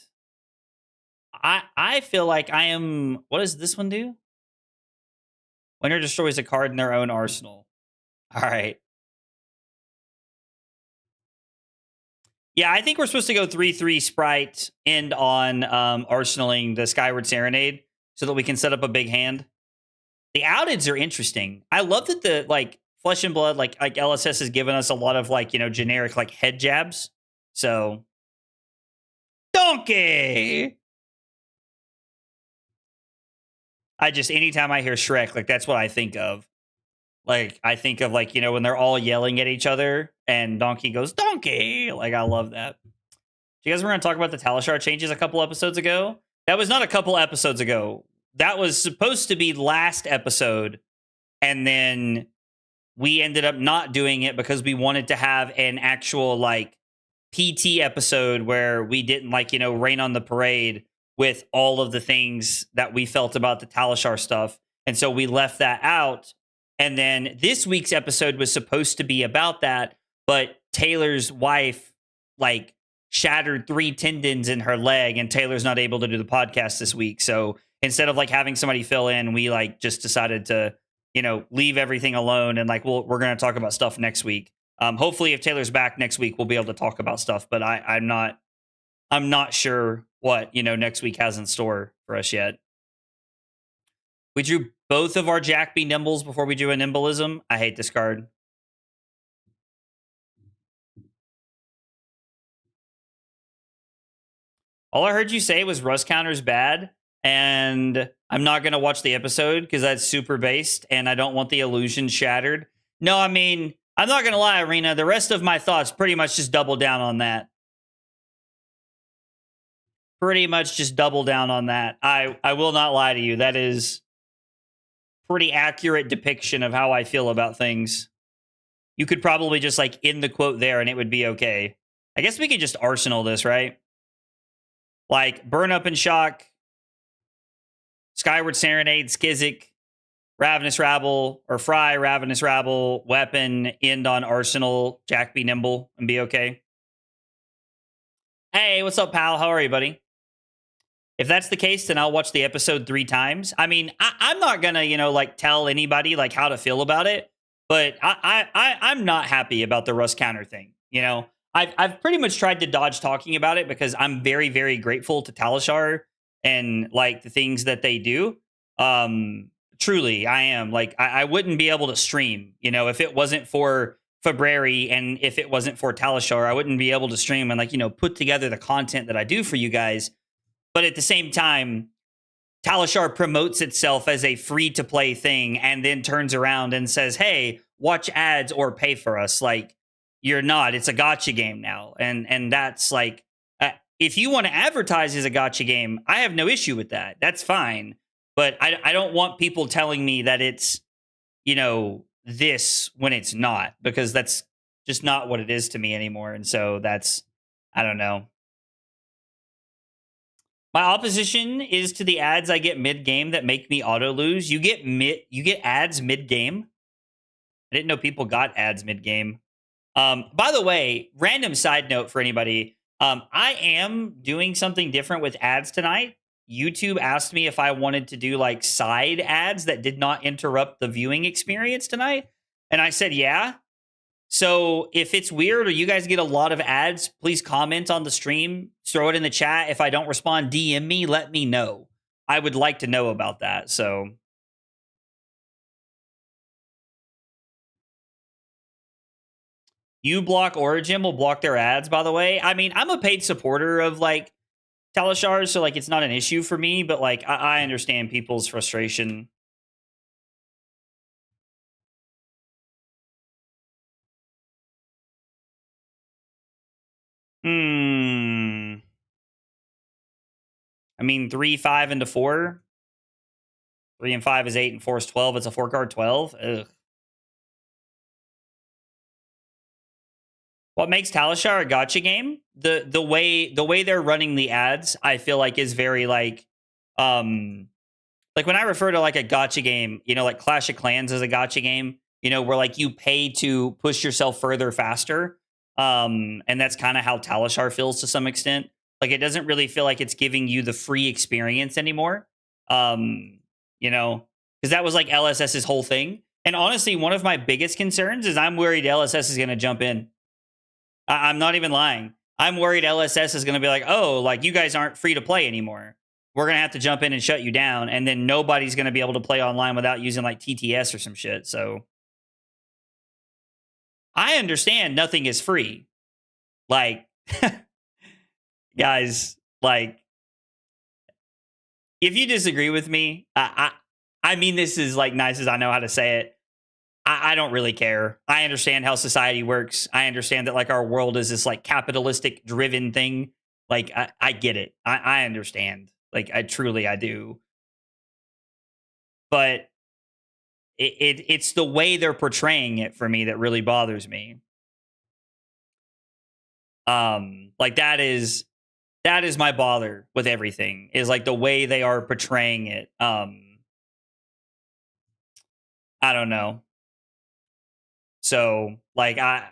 I feel like I am... What does this one do? Winner destroys a card in their own arsenal. All right. Yeah, I think we're supposed to go 3/3 Sprite end on arsenaling the Skyward Serenade so that we can set up a big hand. The outeds are interesting. I love that the Flesh and Blood, like LSS has given us a lot of generic head jabs. So Donkey. Anytime I hear Shrek, that's what I think of. I think of when they're all yelling at each other and Donkey goes, Donkey. I love that. You guys were going to talk about the Talishar changes a couple episodes ago. That was not a couple episodes ago. That was supposed to be last episode. And then we ended up not doing it because we wanted to have an actual PT episode where we didn't rain on the parade with all of the things that we felt about the Talishar stuff. And so we left that out. And then this week's episode was supposed to be about that, but Taylor's wife shattered 3 tendons in her leg, and Taylor's not able to do the podcast this week. So instead of having somebody fill in, we just decided to leave everything alone, and we're going to talk about stuff next week. Hopefully, if Taylor's back next week, we'll be able to talk about stuff. But I'm not sure what next week has in store for us yet. We drew both of our Jack B Nimbles before we drew a Nimbleism. I hate this card. All I heard you say was Rust Counter's bad, and I'm not going to watch the episode because that's super based, and I don't want the illusion shattered. No, I mean, I'm not going to lie, Arena. The rest of my thoughts pretty much just double down on that. Pretty much just double down on that. I will not lie to you. That is pretty accurate depiction of how I feel about things. You could probably just end the quote there and it would be okay. I guess we could just arsenal this, right? Burn up and shock, Skyward Serenade, Skizzic, Ravenous Rabble, or Fry, Ravenous Rabble, Weapon, end on Arsenal, Jack B Nimble, and be okay. Hey, what's up, pal? How are you, buddy? If that's the case, then I'll watch the episode 3 times. I mean, I'm not gonna, tell anybody how to feel about it, but I'm not happy about the Rust Counter thing. I've pretty much tried to dodge talking about it because I'm very, very grateful to Talishar and the things that they do. Truly, I am. I wouldn't be able to stream, if it wasn't for February and if it wasn't for Talishar, I wouldn't be able to stream and put together the content that I do for you guys. But at the same time, Talishar promotes itself as a free-to-play thing and then turns around and says, hey, watch ads or pay for us. You're not. It's a gotcha game now. And that's if you want to advertise as a gotcha game, I have no issue with that. That's fine. But I don't want people telling me that it's, this when it's not, because that's just not what it is to me anymore. And so that's, I don't know. My opposition is to the ads I get mid game that make me auto lose. You get ads mid game. I didn't know people got ads mid game. By the way, random side note for anybody. I am doing something different with ads tonight. YouTube asked me if I wanted to do like side ads that did not interrupt the viewing experience tonight. And I said, yeah. So if it's weird or you guys get a lot of ads, please comment on the stream, throw it in the chat. If I don't respond, DM me, let me know. I would like to know about that. So you block Origin will block their ads, by the way. I mean, I'm a paid supporter of like Talishar, so like it's not an issue for me, but like I understand people's frustration. I mean, 3, 5 into 4. 3 and 5 is 8 and 4 is 12. It's a 4-card 12. Ugh. What makes Talishar a gotcha game? The way they're running the ads, I feel like is very like when I refer to like a gotcha game, you know, like Clash of Clans is a gotcha game, you know, where like you pay to push yourself further faster. And that's kind of how Talishar feels to some extent. Like it doesn't really feel like it's giving you the free experience anymore. You know, because that was like LSS's whole thing. And honestly, one of my biggest concerns is I'm worried LSS is going to jump in. I'm not even lying. I'm worried LSS is going to be like, oh, like you guys aren't free to play anymore. We're going to have to jump in and shut you down. And then nobody's going to be able to play online without using like TTS or some shit. So I understand nothing is free. Like, guys, like, if you disagree with me, I mean this is like nice as I know how to say it. I don't really care. I understand how society works. I understand that like our world is this like capitalistic driven thing. Like I get it. I understand. Like I do. But it's the way they're portraying it for me that really bothers me. Like that is my bother with everything is like the way they are portraying it. I don't know. So like I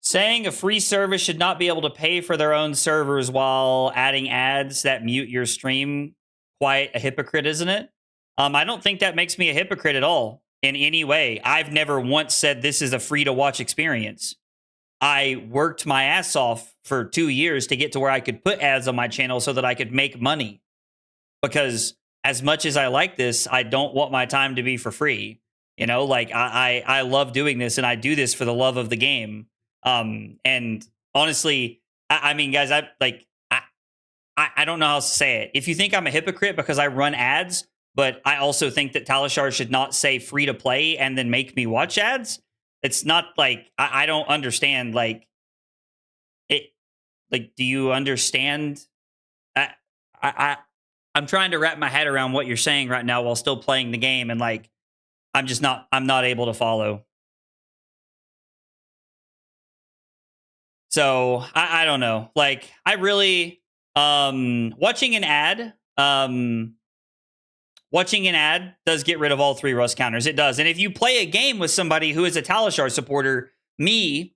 saying a free service should not be able to pay for their own servers while adding ads that mute your stream, quite a hypocrite, isn't it? I don't think that makes me a hypocrite at all in any way. I've never once said this is a free to watch experience. I worked my ass off for 2 years to get to where I could put ads on my channel so that I could make money. Because as much as I like this, I don't want my time to be for free. You know, like I love doing this and I do this for the love of the game. And honestly, I mean, guys, I don't know how to say it. If you think I'm a hypocrite because I run ads, but I also think that Talishar should not say free to play and then make me watch ads, it's not like I don't understand. Like it, like, do you understand? I'm trying to wrap my head around what you're saying right now while still playing the game, and like I'm not able to follow. So I don't know. Like I really watching an ad does get rid of all 3 rust counters. It does. And if you play a game with somebody who is a Talishar supporter, you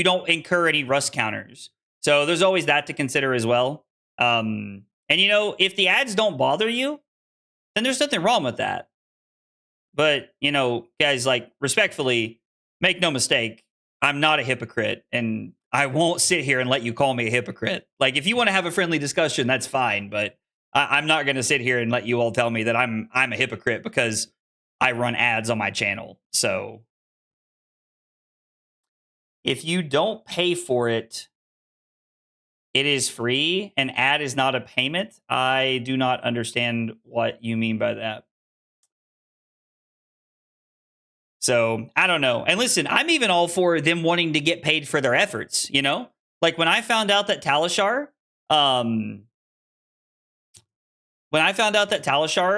don't incur any rust counters. So there's always that to consider as well. And you know, if the ads don't bother you, then there's nothing wrong with that. But, you know, guys, like respectfully, make no mistake, I'm not a hypocrite and I won't sit here and let you call me a hypocrite. Like if you want to have a friendly discussion, that's fine, but I'm not going to sit here and let you all tell me that I'm a hypocrite because I run ads on my channel. So if you don't pay for it, it is free. An ad is not a payment. I do not understand what you mean by that. So I don't know. And listen, I'm even all for them wanting to get paid for their efforts, you know? Like when I found out that Talishar,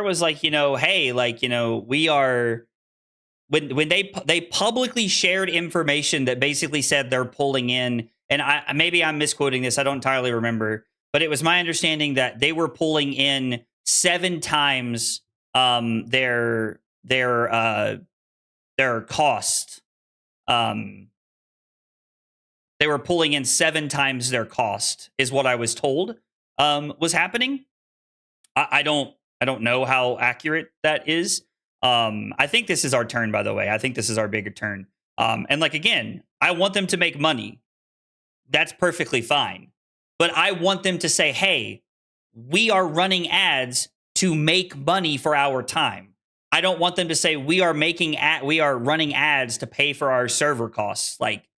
was like, you know, hey, like, you know, we are when they publicly shared information that basically said they're pulling in and maybe I'm misquoting this. I don't entirely remember, but it was my understanding that they were pulling in 7 times their cost. They were pulling in 7 times their cost, is what I was told was happening. I don't know how accurate that is. I think this is our turn, by the way. I think this is our bigger turn. And like again, I want them to make money. That's perfectly fine. But I want them to say, hey, we are running ads to make money for our time. I don't want them to say we are running ads to pay for our server costs. Like,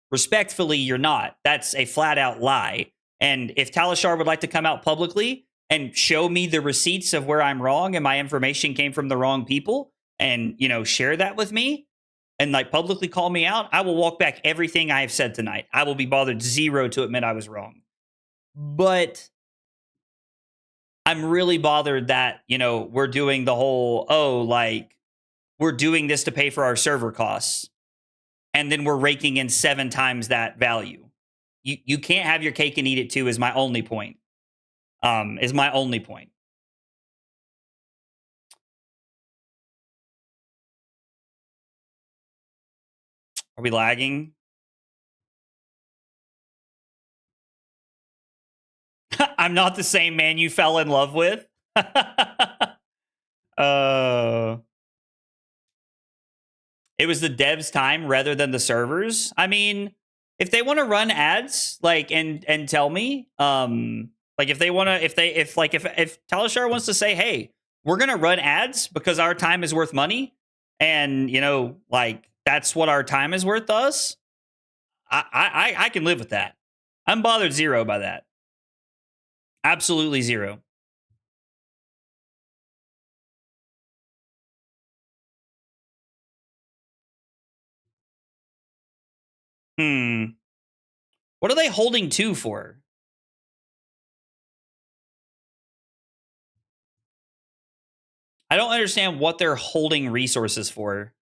respectfully, you're not. That's a flat out lie. And if Talishar would like to come out publicly and show me the receipts of where I'm wrong and my information came from the wrong people and, share that with me and like publicly call me out, I will walk back everything I have said tonight. I will be bothered zero to admit I was wrong. But I'm really bothered that, we're doing the whole, we're doing this to pay for our server costs. And then we're raking in 7 times that value. You can't have your cake and eat it too, is my only point. Are we lagging? I'm not the same man you fell in love with. It was the devs' time rather than the servers. I mean, if they want to run ads, and tell me, if Talishar wants to say, hey, we're gonna run ads because our time is worth money, and that's what our time is worth to us, I can live with that. I'm bothered zero by that. Absolutely zero. What are they holding 2 for? I don't understand what they're holding resources for.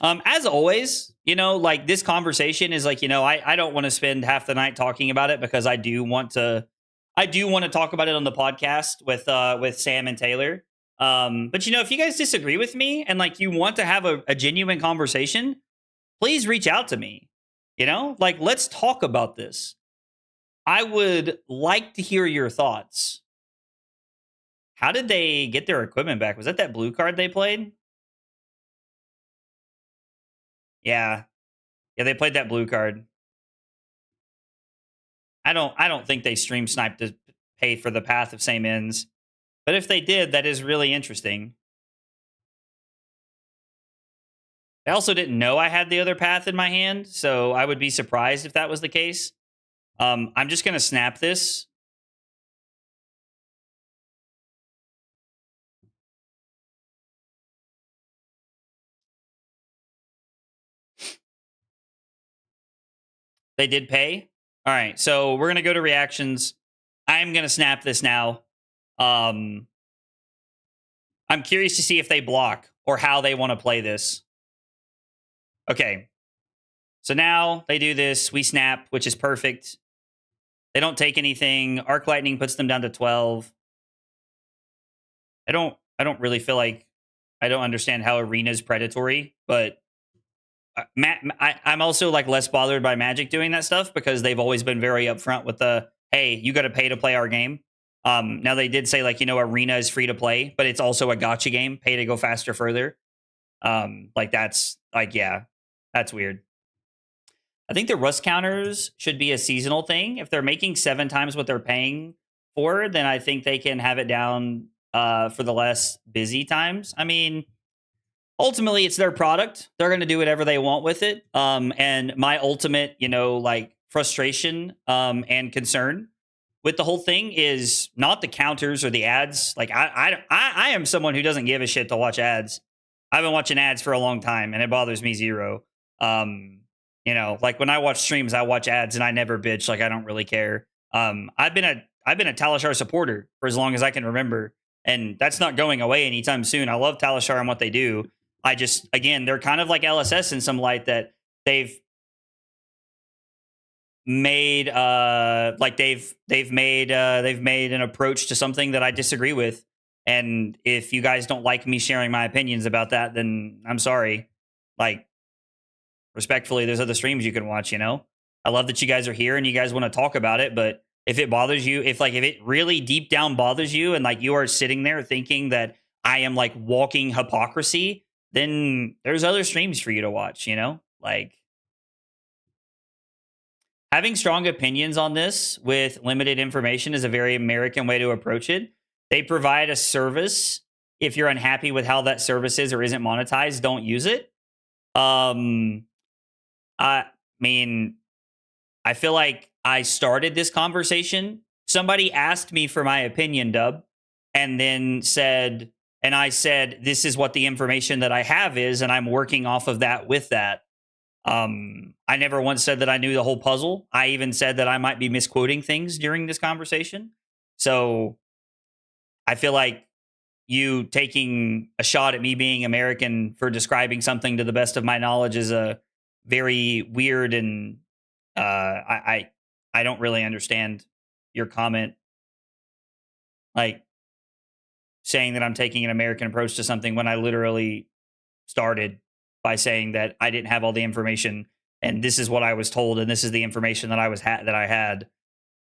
As always, this conversation is I don't want to spend half the night talking about it because I do want to talk about it on the podcast with Sam and Taylor. But if you guys disagree with me and you want to have a genuine conversation, please reach out to me. Let's talk about this. I would like to hear your thoughts. How did they get their equipment back? Was that blue card they played? Yeah. Yeah, they played that blue card. I don't think they stream sniped to pay for the Path of Same Ends. But if they did, that is really interesting. I also didn't know I had the other path in my hand, so I would be surprised if that was the case. I'm just going to snap this. They did pay. All right, so we're going to go to reactions. I'm going to snap this now. I'm curious to see if they block or how they want to play this. Okay. So now they do this. We snap, which is perfect. They don't take anything. Arc Lightning puts them down to 12. I don't really feel like I don't understand how Arena's predatory, but I'm also less bothered by Magic doing that stuff because they've always been very upfront with the, hey, you got to pay to play our game. Now they did say Arena is free to play, but it's also a gotcha game, pay to go faster, further. That's that's weird. I think the rust counters should be a seasonal thing. If they're making 7 times what they're paying for, then I think they can have it down for the less busy times. I mean, ultimately, it's their product. They're going to do whatever they want with it. And my ultimate, frustration and concern with the whole thing is not the counters or the ads. I am someone who doesn't give a shit to watch ads. I've been watching ads for a long time, and it bothers me zero. When I watch streams, I watch ads, and I never bitch. I don't really care. I've been a Talishar supporter for as long as I can remember, and that's not going away anytime soon. I love Talishar and what they do. They're kind of like LSS in some light that they've made like they've made an approach to something that I disagree with. And if you guys don't like me sharing my opinions about that, then I'm sorry. Like, respectfully, there's other streams you can watch, you know? I love that you guys are here and you guys want to talk about it, but if it bothers you, if it really deep down bothers you and like you are sitting there thinking that I am like walking hypocrisy, then there's other streams for you to watch, you know? Like, having strong opinions on this with limited information is a very American way to approach it. They provide a service. If you're unhappy with how that service is or isn't monetized, don't use it. Um, I mean, I feel like I started this conversation. Somebody asked me for my opinion, Dub, and then said, and I said, this is what the information that I have is, and I'm working off of that with that. I never once said that I knew the whole puzzle. I even said that I might be misquoting things during this conversation. So I feel like you taking a shot at me being American for describing something to the best of my knowledge is a very weird and I don't really understand your comment. Like saying that I'm taking an American approach to something when I literally started by saying that I didn't have all the information and this is what I was told and this is the information that I had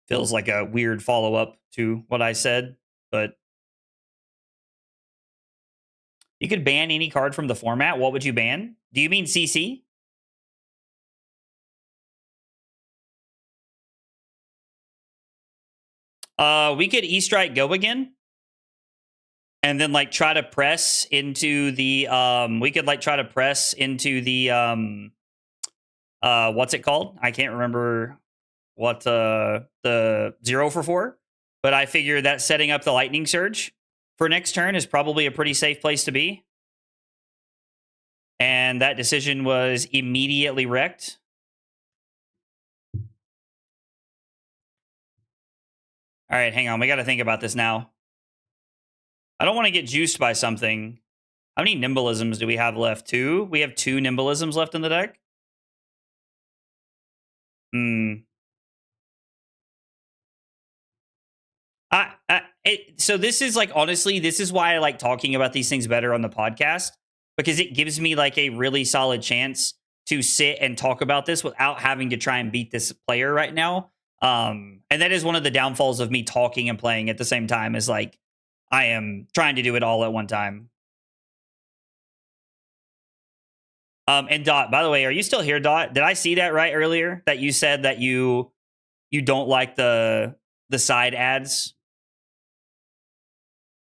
feels like a weird follow up to what I said, but you could ban any card from the format. What would you ban? Do you mean CC? We could E-Strike Go again. And then like try to press into the we could like try to press into the what's it called? I can't remember what the 0 for 4, but I figure that setting up the lightning surge for next turn is probably a pretty safe place to be. And that decision was immediately wrecked. All right, hang on. We got to think about this now. I don't want to get juiced by something. How many nimbleisms do we have left? 2? We have 2 nimbleisms left in the deck. Hmm. So this is like, honestly, this is why I like talking about these things better on the podcast, because it gives me like a really solid chance to sit and talk about this without having to try and beat this player right now. And that is one of the downfalls of me talking and playing at the same time, is like I am trying to do it all at one time. And Dot, by the way, are you still here, Dot? Did I see that right earlier? That you said that you don't like the side ads,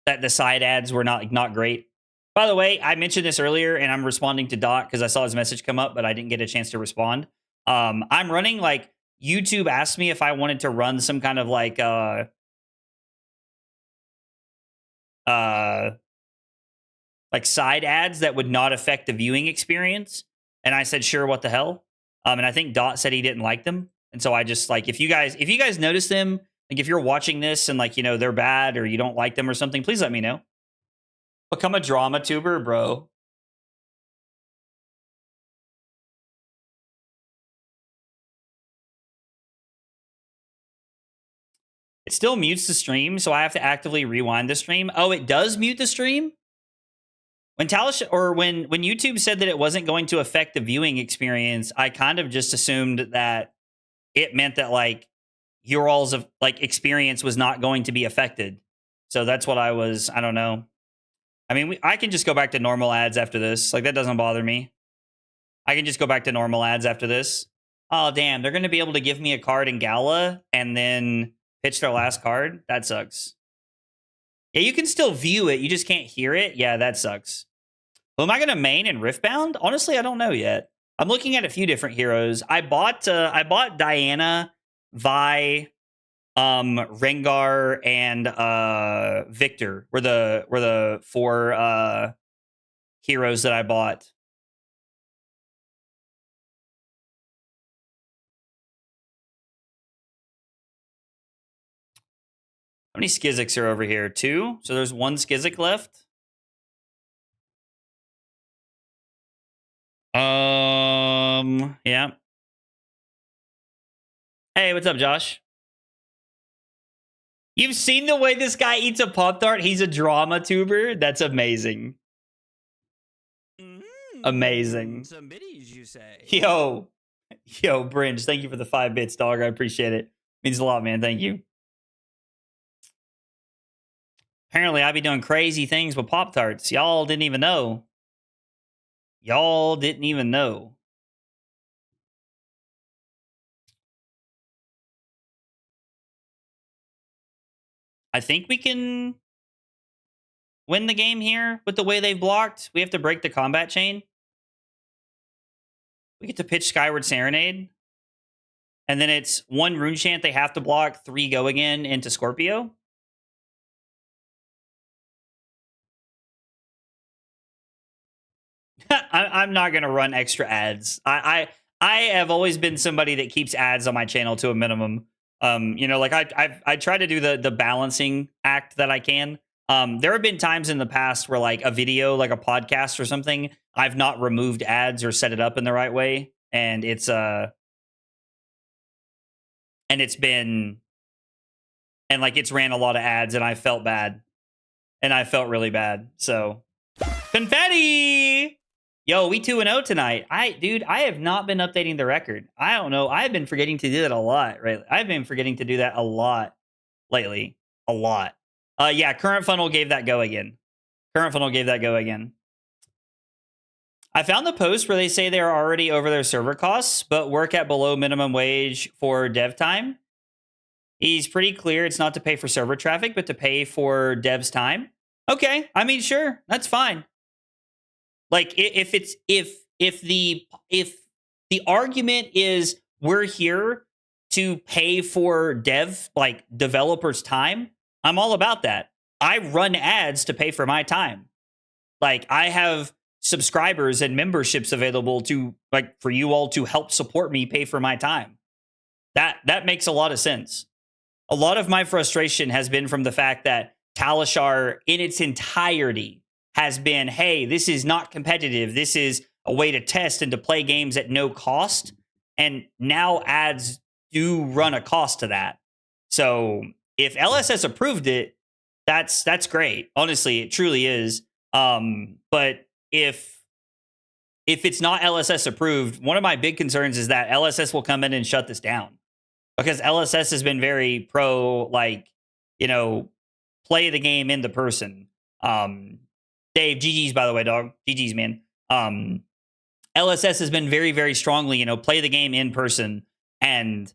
that the side ads were not great. By the way, I mentioned this earlier, and I'm responding to Dot because I saw his message come up, but I didn't get a chance to respond. I'm running like YouTube asked me if I wanted to run some kind of like side ads that would not affect the viewing experience, and I said sure, what the hell. And I think Dot said he didn't like them, and so I just like, if you guys notice them, like if you're watching this and like, you know, they're bad or you don't like them or something, please let me know. Become a drama tuber, bro. It still mutes the stream, so I have to actively rewind the stream. Oh, it does mute the stream? When Talish, or when YouTube said that it wasn't going to affect the viewing experience, I kind of just assumed that it meant that like your all's of like experience was not going to be affected. So that's what I don't know. I mean, I can just go back to normal ads after this. Like, that doesn't bother me. I can just go back to normal ads after this. Oh, damn. They're going to be able to give me a card in Gala and then pitch their last card? That sucks. Yeah, you can still view it. You just can't hear it. Yeah, that sucks. Who am I going to main in Riftbound? Honestly, I don't know yet. I'm looking at a few different heroes. I bought Diana, Vi, Rengar, and Victor were the 4 heroes that I bought. How many Skizziks are over here? 2? So there's 1 Skizzik left. Yeah. Hey, what's up, Josh? You've seen the way this guy eats a Pop-Tart? He's a drama tuber? That's amazing. Amazing. Some biddies, you say? Yo, Bringe, thank you for the 5 bits, dog. I appreciate it. Means a lot, man. Thank you. Apparently, I be doing crazy things with Pop-Tarts. Y'all didn't even know. Y'all didn't even know. I think we can win the game here with the way they've blocked. We have to break the combat chain. We get to pitch Skyward Serenade. And then it's 1 Rune Chant they have to block, 3 Go Again into Scorpio. I'm not going to run extra ads. I have always been somebody that keeps ads on my channel to a minimum. You know, like I try to do the balancing act that I can. There have been times in the past where like a video, like a podcast or something, I've not removed ads or set it up in the right way, and it's been like it's ran a lot of ads, and I felt bad, and I felt really bad. So confetti. Yo, we 2-0 tonight. Dude, I have not been updating the record. I don't know. I've been forgetting to do that a lot, right? I've been forgetting to do that a lot lately. A lot. Yeah, current funnel gave that go again. Current funnel gave that go again. I found the post where they say they're already over their server costs, but work at below minimum wage for dev time. He's pretty clear it's not to pay for server traffic, but to pay for dev's time. Okay, I mean, sure, that's fine. Like if the argument is we're here to pay for developers' time, I'm all about that. I run ads to pay for my time. Like I have subscribers and memberships available to for you all to help support me pay for my time. That makes a lot of sense. A lot of my frustration has been from the fact that Talishar in its entirety has been, hey, this is not competitive. This is a way to test and to play games at no cost. And now ads do run a cost to that. So if LSS approved it, that's great. Honestly, it truly is. But if it's not LSS approved, one of my big concerns is that LSS will come in and shut this down. Because LSS has been very pro, play the game in the person. Dave, GG's, by the way, dog. GG's, man. LSS has been very, very strongly, play the game in person. And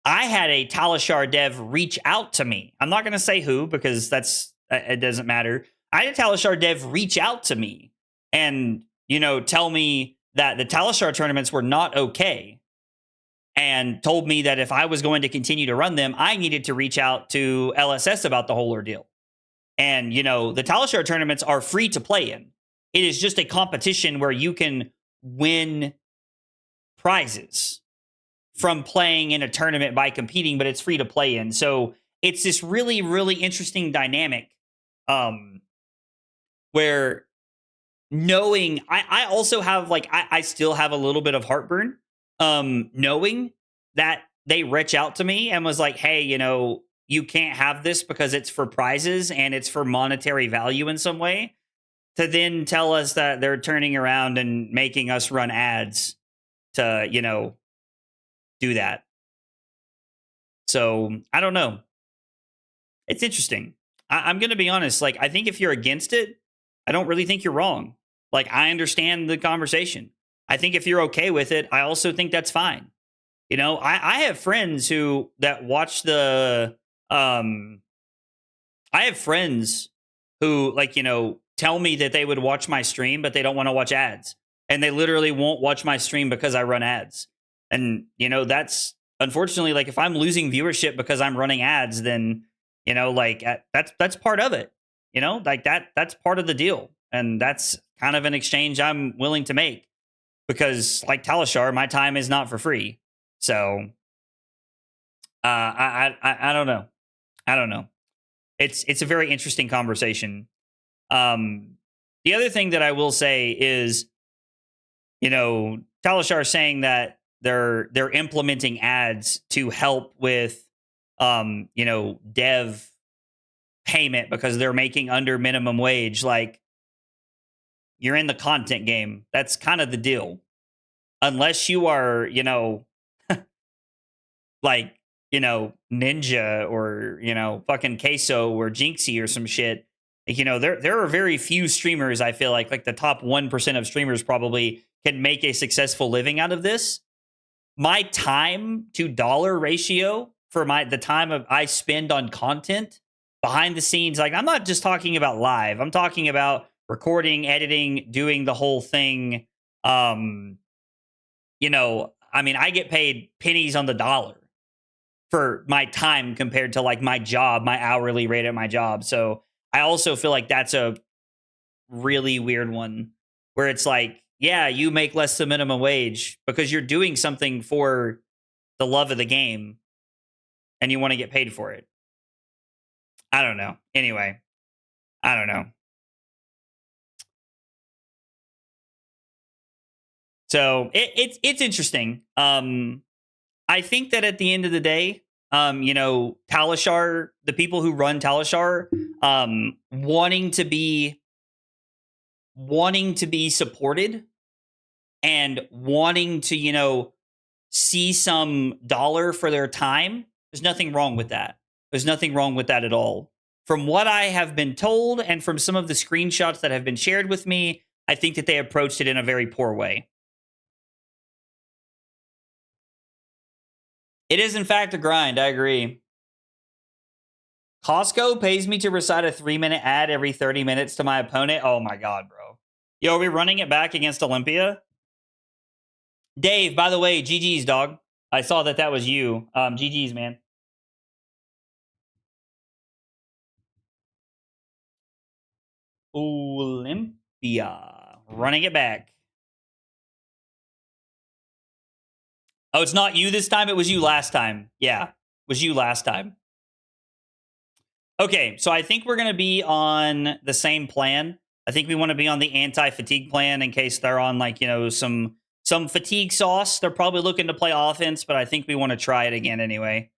I had a Talishar dev reach out to me. I'm not going to say who because it doesn't matter. I had a Talishar dev reach out to me and, tell me that the Talishar tournaments were not okay. And told me that if I was going to continue to run them, I needed to reach out to LSS about the whole ordeal. And, the Talishar tournaments are free to play in. It is just a competition where you can win prizes from playing in a tournament by competing, but it's free to play in. So it's this really, really interesting dynamic where knowing, I also have I still have a little bit of heartburn knowing that they reach out to me and was like, hey, you can't have this because it's for prizes and it's for monetary value in some way, to then tell us that they're turning around and making us run ads to, do that. So I don't know. It's interesting. I'm going to be honest. I think if you're against it, I don't really think you're wrong. I understand the conversation. I think if you're okay with it, I also think that's fine. I have friends that watch the, I have friends who tell me that they would watch my stream, but they don't want to watch ads. And they literally won't watch my stream because I run ads. And, that's unfortunately, if I'm losing viewership because I'm running ads, then, that's part of it, that's part of the deal. And that's kind of an exchange I'm willing to make because Talishar, my time is not for free. So, I don't know. I don't know. It's a very interesting conversation. The other thing that I will say is, Talishar saying that they're implementing ads to help with dev payment because they're making under minimum wage. Like, you're in the content game. That's kind of the deal. Unless you are, like, Ninja or, fucking Queso or Jinxie or some shit. Like, there are very few streamers, I feel like the top 1% of streamers probably can make a successful living out of this. My time to dollar ratio for the time I spend on content behind the scenes, like, I'm not just talking about live. I'm talking about recording, editing, doing the whole thing. I mean, I get paid pennies on the dollar for my time compared to like my job, my hourly rate at my job. So I also feel like that's a really weird one where it's like, yeah, you make less than minimum wage because you're doing something for the love of the game and you want to get paid for it. I don't know. Anyway, I don't know. So it's interesting. I think that at the end of the day, Talishar, the people who run Talishar, wanting to be supported and wanting to, see some dollar for their time. There's nothing wrong with that. There's nothing wrong with that at all. From what I have been told and from some of the screenshots that have been shared with me, I think that they approached it in a very poor way. It is, in fact, a grind. I agree. Costco pays me to recite a 3-minute ad every 30 minutes to my opponent. Oh my God, bro. Yo, are we running it back against Olympia? Dave, by the way, GG's, dog. I saw that was you. GG's, man. Olympia. Running it back. Oh, it's not you this time? It was you last time. Yeah, it was you last time. Okay, so I think we're going to be on the same plan. I think we want to be on the anti-fatigue plan in case they're on, like, some fatigue sauce. They're probably looking to play offense, but I think we want to try it again anyway.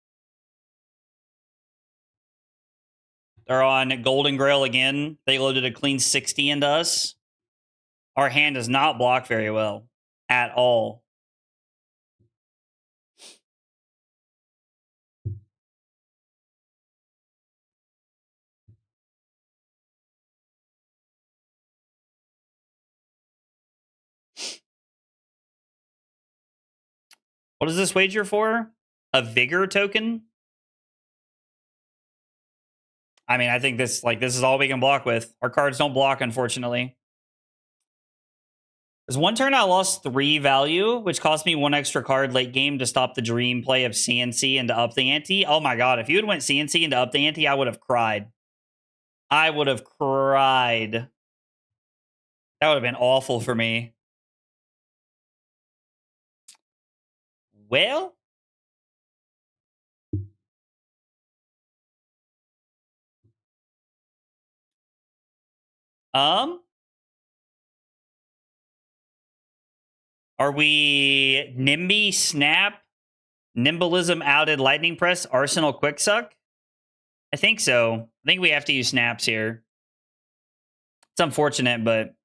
They're on Golden Grail again. They loaded a clean 60 into us. Our hand does not block very well at all. What is this wager for? A Vigor token? I mean, I think this is all we can block with. Our cards don't block, unfortunately. There's one turn I lost 3 value, which cost me 1 extra card late game to stop the dream play of CNC and to up the ante. Oh my God, if you had went CNC and to up the ante, I would have cried. I would have cried. That would have been awful for me. Well, are we Nimby, Snap, Nimbalism, Outed, Lightning Press, Arsenal, Quicksuck? I think so. I think we have to use snaps here. It's unfortunate, but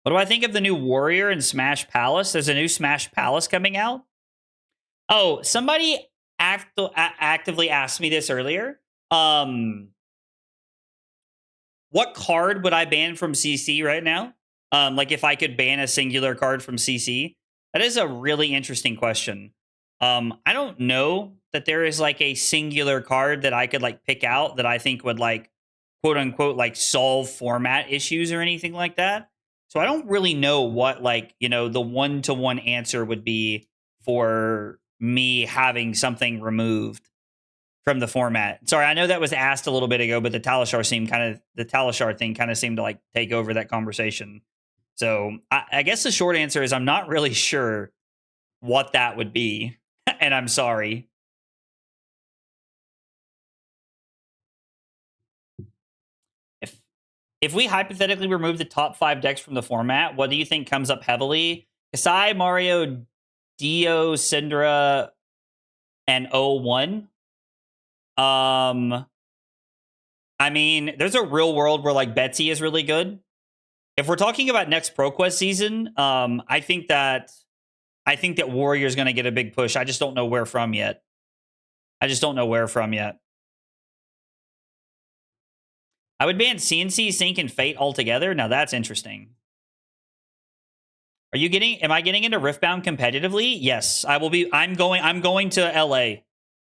what do I think of the new Warrior and Smash Palace? There's a new Smash Palace coming out. Oh, somebody actively asked me this earlier. What card would I ban from CC right now? Like, if I could ban a singular card from CC? That is a really interesting question. I don't know that there is like a singular card that I could like pick out that I think would like, quote unquote, like solve format issues or anything like that. So I don't really know what like, the one-to-one answer would be for me having something removed from the format. Sorry, I know that was asked a little bit ago, but the Talishar thing kind of seemed to like take over that conversation. So I guess the short answer is I'm not really sure what that would be, and I'm sorry. If we hypothetically remove the top 5 decks from the format, what do you think comes up heavily? Kasai, Mario, Dio, Syndra, and O1. I mean, there's a real world where like Betsy is really good. If we're talking about next ProQuest season, I think that Warrior's going to get a big push. I just don't know where from yet. I would ban CNC, Sync, and Fate altogether. Now that's interesting. Am I getting into Riftbound competitively? Yes, I will be. I'm going to LA.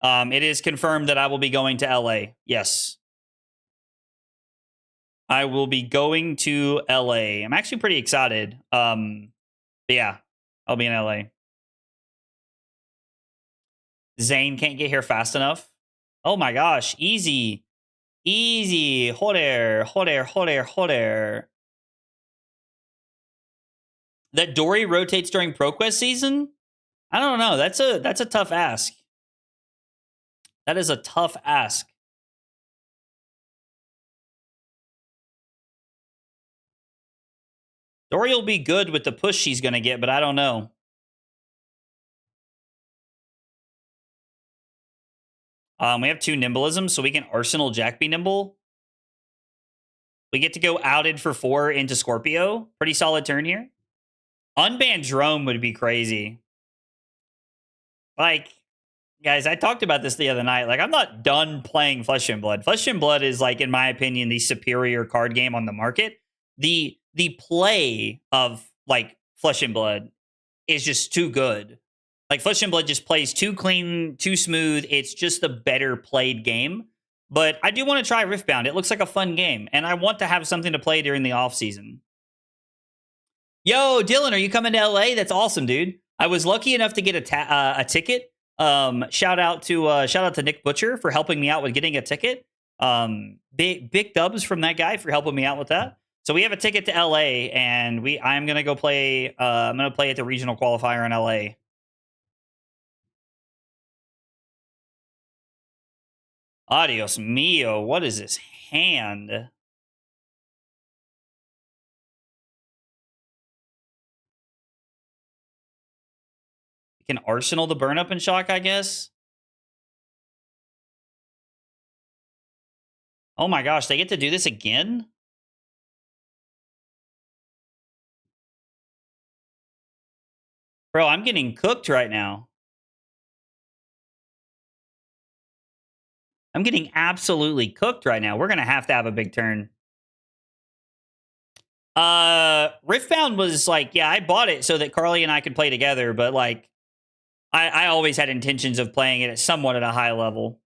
It is confirmed that I will be going to LA. Yes. I will be going to LA. I'm actually pretty excited. But yeah, I'll be in LA. Zane can't get here fast enough. Oh my gosh, easy. Easy. Joder. That Dory rotates during ProQuest season? I don't know. That's a tough ask. That is a tough ask. Dory will be good with the push she's going to get, but I don't know. We have 2 nimbleisms, so we can Arsenal Jack be nimble. We get to go outed for 4 into Scorpio. Pretty solid turn here. Unban Drome would be crazy. Like, guys, I talked about this the other night. Like, I'm not done playing Flesh and Blood. Flesh and Blood is, like, in my opinion, the superior card game on the market. The play of, like, Flesh and Blood is just too good. Like, Flesh and Blood just plays too clean, too smooth. It's just a better played game. But I do want to try Riftbound. It looks like a fun game, and I want to have something to play during the off season. Yo, Dylan, are you coming to LA? That's awesome, dude. I was lucky enough to get a ticket. Shout out to Nick Butcher for helping me out with getting a ticket. Big dubs from that guy for helping me out with that. So we have a ticket to LA, and I'm gonna go play. I'm gonna play at the regional qualifier in LA. Adios mio, what is this hand? You can Arsenal the burn up and shock, I guess. Oh my gosh, they get to do this again? Bro, I'm getting cooked right now. I'm getting absolutely cooked right now. We're going to have a big turn. Riftbound was like, yeah, I bought it so that Carly and I could play together, but like, I always had intentions of playing it at somewhat at a high level.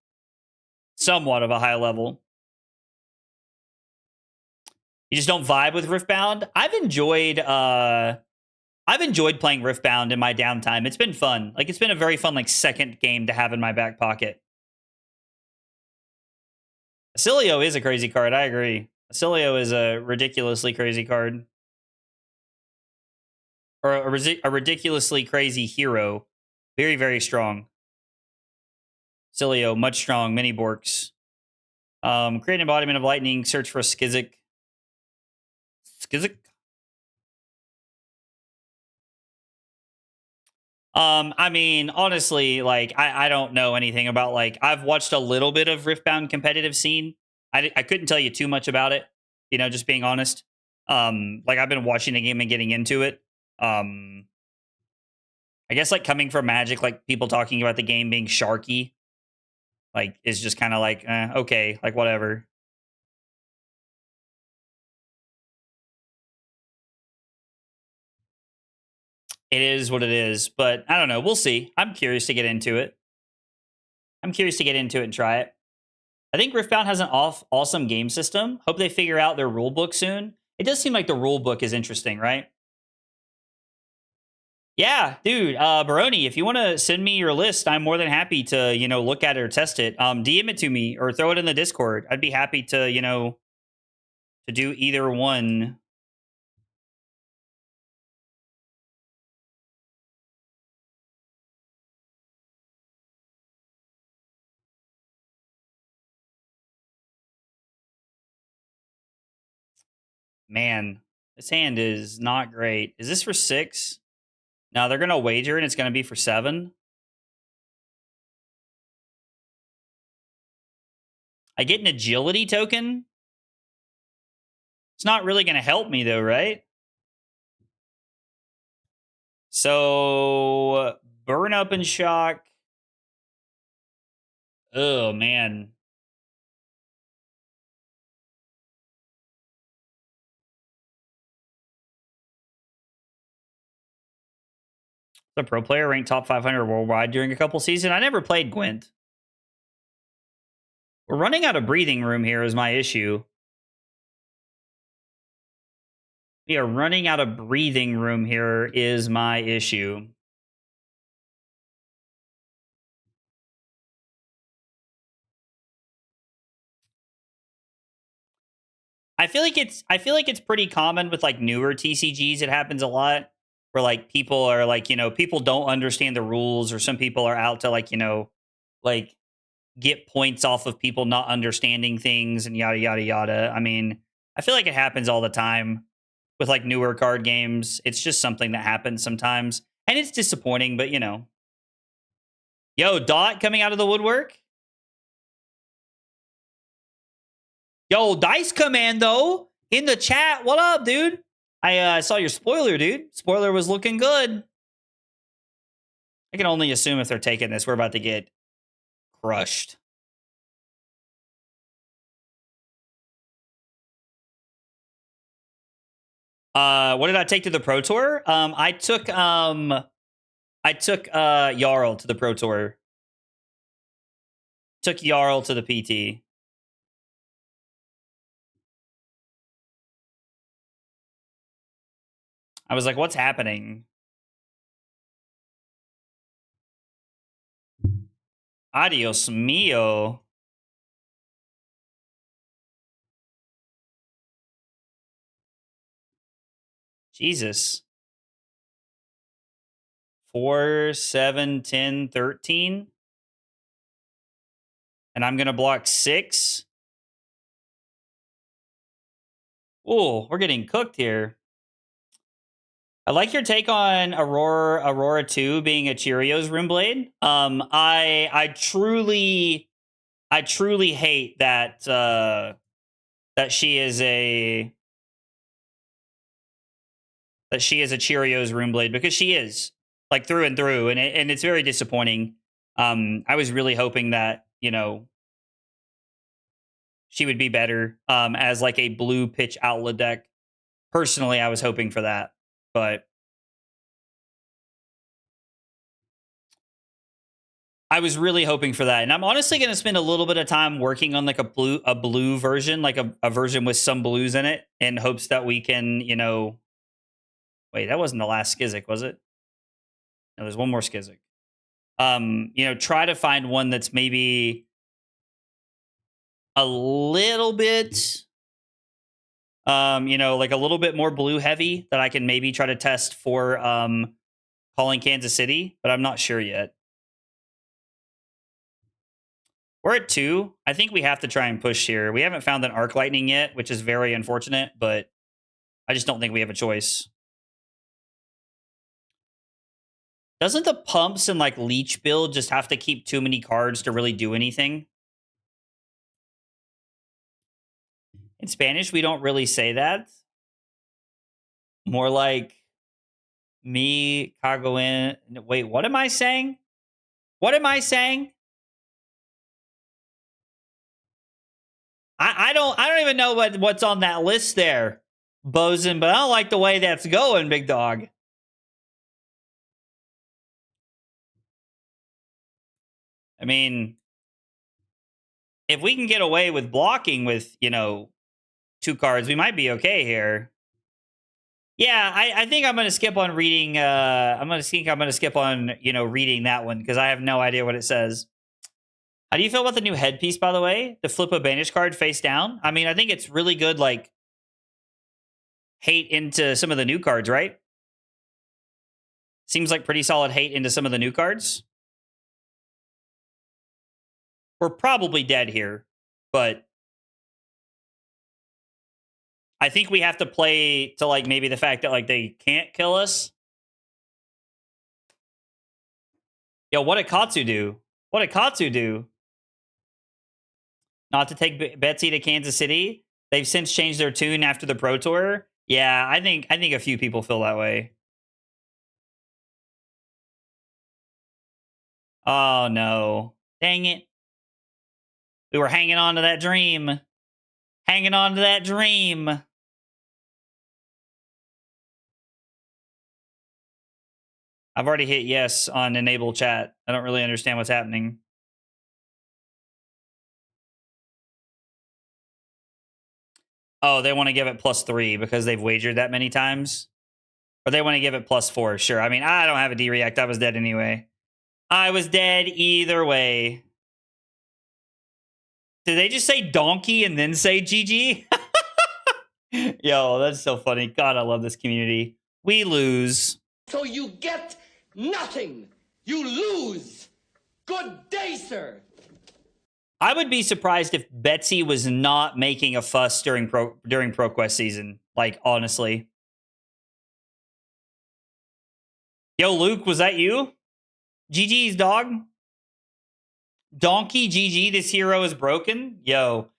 Somewhat of a high level. You just don't vibe with Riftbound? I've enjoyed playing Riftbound in my downtime. It's been fun. Like, it's been a very fun, like, second game to have in my back pocket. Acilio is a crazy card. I agree. Acilio is a ridiculously crazy card. Or a ridiculously crazy hero. Very, very strong. Acilio, much strong. Mini Borks. Create an embodiment of lightning. Search for a Skizik. Skizik? I mean, honestly, like, I don't know anything about, like, I've watched a little bit of Riftbound competitive scene. I couldn't tell you too much about it, you know, just being honest. Like, I've been watching the game and getting into it. I guess, like, coming from Magic, like, people talking about the game being sharky, like, is just kind of like, okay, like, whatever. It is what it is, but I don't know. We'll see. I'm curious to get into it. I'm curious to get into it and try it. I think Riftbound has an awesome game system. Hope they figure out their rule book soon. It does seem like the rule book is interesting, right? Yeah, dude, Baroni, if you want to send me your list, I'm more than happy to, you know, look at it or test it. DM it to me or throw it in the Discord. I'd be happy to, you know, to do either one. Man, this hand is not great. Is this for 6? Now they're gonna wager and it's gonna be for 7. I get an agility token. It's not really gonna help me though, right? So burn up and shock. Oh man. The pro player ranked top 500 worldwide during a couple seasons. I never played Gwent. We're running out of breathing room here is my issue. We are running out of breathing room here is my issue. I feel like it's pretty common with like newer TCGs. It happens a lot where like people are like, people don't understand the rules, or some people are out to like, like get points off of people not understanding things and yada yada yada. I mean, I feel like it happens all the time with like newer card games. It's just something that happens sometimes. And it's disappointing, but Yo, Dot coming out of the woodwork. Yo, Dice Commando in the chat. What up, dude? I saw your spoiler, dude. Spoiler was looking good. I can only assume if they're taking this, we're about to get crushed. What did I take to the Pro Tour? I took Jarl to the Pro Tour. Took Jarl to the PT. I was like, what's happening? Adios mio. Jesus. 4, 7, 10, 13. And I'm going to block 6. Ooh, we're getting cooked here. I like your take on Aurora 2 being a Cheerios Runeblade. I truly hate that that she is a Cheerios Runeblade, because she is like through and through, and it's very disappointing. I was really hoping that she would be better as like a blue pitch outlet deck. Personally, I was hoping for that, but I was really hoping for that. And I'm honestly going to spend a little bit of time working on like a blue version, like a version with some blues in it, in hopes that we can, wait, that wasn't the last Skizzik, was it? No, there's one more Skizzik. Try to find one that's maybe a little bit, like a little bit more blue heavy, that I can maybe try to test for calling Kansas City, but I'm not sure yet. We're at 2. I think we have to try and push here. We haven't found an Arc Lightning yet, which is very unfortunate, but I just don't think we have a choice. Doesn't the pumps and like leech build just have to keep too many cards to really do anything? In Spanish, we don't really say that. More like me cago in. Wait, what am I saying? What am I saying? I don't even know what's on that list there, Bosun, but I don't like the way that's going, big dog. I mean, if we can get away with blocking with, 2 cards, we might be okay here. Yeah, I think I'm gonna skip on reading I'm gonna skip on, reading that one, because I have no idea what it says. How do you feel about the new headpiece, by the way? The flip a banish card face down? I mean, I think it's really good, like, hate into some of the new cards, right? Seems like pretty solid hate into some of the new cards. We're probably dead here, but I think we have to play to like maybe the fact that like they can't kill us. Yo, what did Katsu do? What did Katsu do? Not to take Betsy to Kansas City. They've since changed their tune after the Pro Tour. Yeah, I think a few people feel that way. Oh no. Dang it. We were hanging on to that dream. Hanging on to that dream. I've already hit yes on enable chat. I don't really understand what's happening. Oh, they want to give it +3 because they've wagered that many times? Or they want to give it +4? Sure. I mean, I don't have a D-React. I was dead anyway. I was dead either way. Did they just say donkey and then say GG? Yo, that's so funny. God, I love this community. We lose. So you get nothing. You lose. Good day, sir. I would be surprised if Betsy was not making a fuss during ProQuest season. Like, honestly. Yo, Luke, was that you? GG's, dog. Donkey GG, this hero is broken. Yo,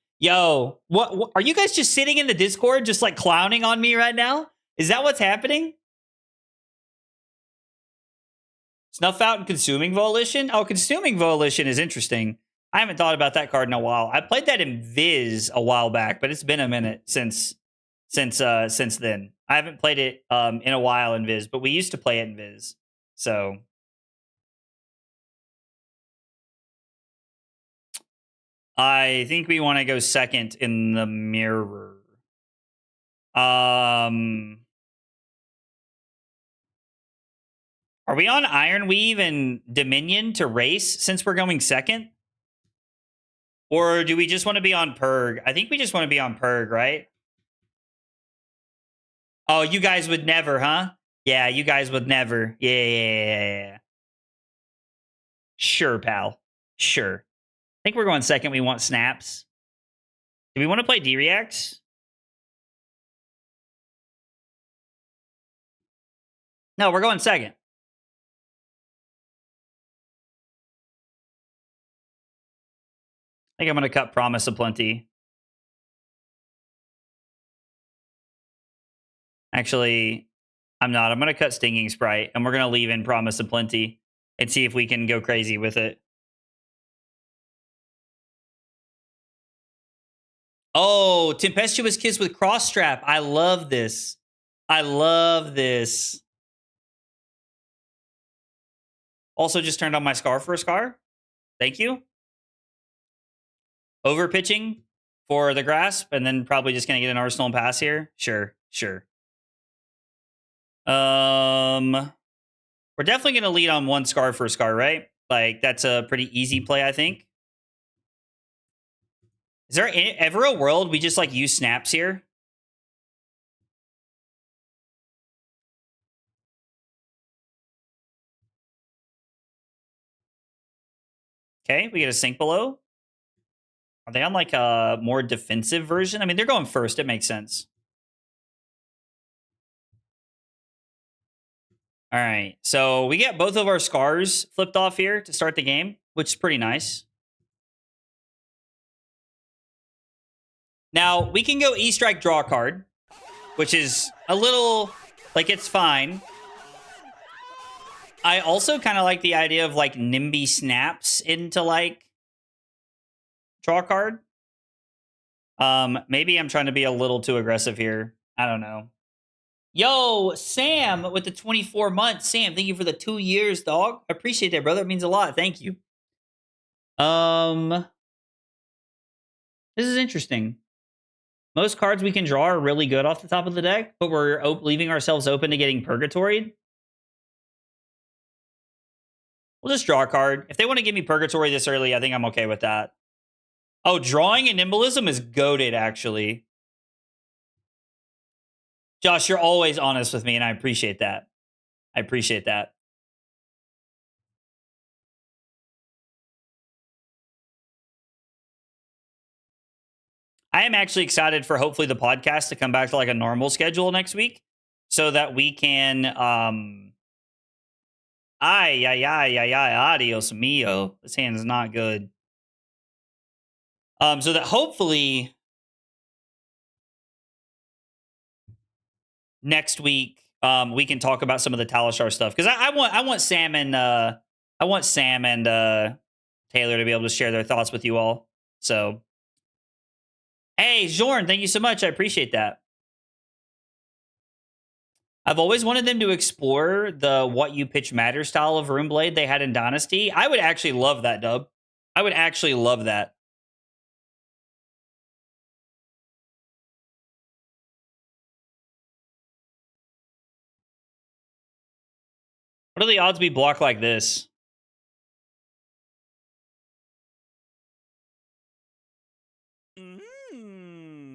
what are you guys just sitting in the Discord just like clowning on me right now? Is that what's happening? Snuff out and consuming volition? Oh, consuming volition is interesting. I haven't thought about that card in a while. I played that in Viz a while back, but it's been a minute since then. I haven't played it in a while in Viz, but we used to play it in Viz. So I think we want to go second in the mirror. Are we on Ironweave and Dominion to race since we're going second? Or do we just want to be on Purg? I think we just want to be on Purg, right? Oh, you guys would never, huh? Yeah, you guys would never. Yeah. Sure, pal. Sure. I think we're going second. We want snaps. Do we want to play D-Reacts? No, we're going second. I think I'm going to cut Promise of Plenty. Actually, I'm not. I'm going to cut Stinging Sprite, and we're going to leave in Promise of Plenty and see if we can go crazy with it. Oh, Tempestuous Kiss with Cross Strap. I love this. I love this. Also just turned on my Scar for a Scar. Thank you. Over pitching for the Grasp, and then probably just going to get an Arsenal and pass here. Sure. We're definitely going to lead on one Scar for a Scar, right? Like, that's a pretty easy play, I think. Is there ever a world we just, like, use snaps here? Okay, we get a Sink Below. Are they on, like, a more defensive version? I mean, they're going first. It makes sense. All right, so we get both of our Scars flipped off here to start the game, which is pretty nice. Now, we can go E-Strike, draw a card, which is a little, like, it's fine. I also kind of like the idea of, like, Nimby snaps into, like, draw a card. Maybe I'm trying to be a little too aggressive here. I don't know. Yo, Sam with the 24 months. Sam, thank you for the 2 years, dog. I appreciate that, brother. It means a lot. Thank you. This is interesting. Most cards we can draw are really good off the top of the deck, but we're leaving ourselves open to getting Purgatory. We'll just draw a card. If they want to give me Purgatory this early, I think I'm okay with that. Oh, drawing and Nimbilism is goated, actually. Josh, you're always honest with me, and I appreciate that. I appreciate that. I am actually excited for hopefully the podcast to come back to like a normal schedule next week so that we can Ay, ay, ay, ay, ay, adios mio. This hand is not good. So that hopefully next week we can talk about some of the Talishar stuff because I want Sam and Taylor to be able to share their thoughts with you all. So hey, Jorn, thank you so much. I appreciate that. I've always wanted them to explore the what you pitch matter style of Runeblade they had in Dynasty. I would actually love that, Dub. I would actually love that. What are the odds we block like this?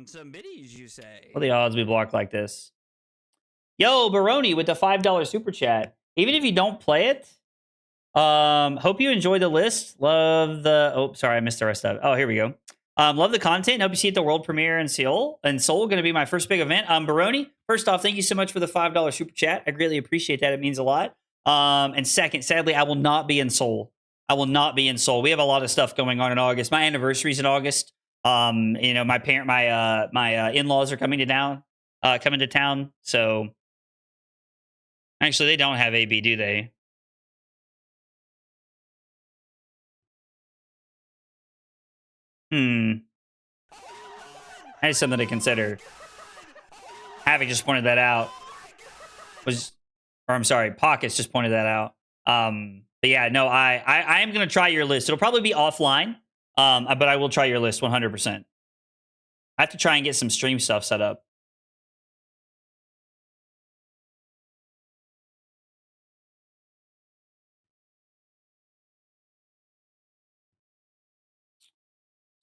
Some biddies, you say? What are the odds we block like this? Yo, Baroni with the $5 super chat. Even if you don't play it, hope you enjoy the list. Love the. Oh, sorry, I missed the rest of it. Oh, here we go. Love the content. Hope you see it at the world premiere in Seoul. And Seoul going to be my first big event. Baroni, first off, thank you so much for the $5 super chat. I greatly appreciate that. It means a lot. And second, sadly, I will not be in Seoul. I will not be in Seoul. We have a lot of stuff going on in August. My anniversary's in August. My in-laws are coming to town. So actually, they don't have AB, do they? That is something to consider. Havoc just pointed that out. I'm sorry, Pockets just pointed that out. But yeah, no, I am gonna try your list. It'll probably be offline. But I will try your list 100%. I have to try and get some stream stuff set up.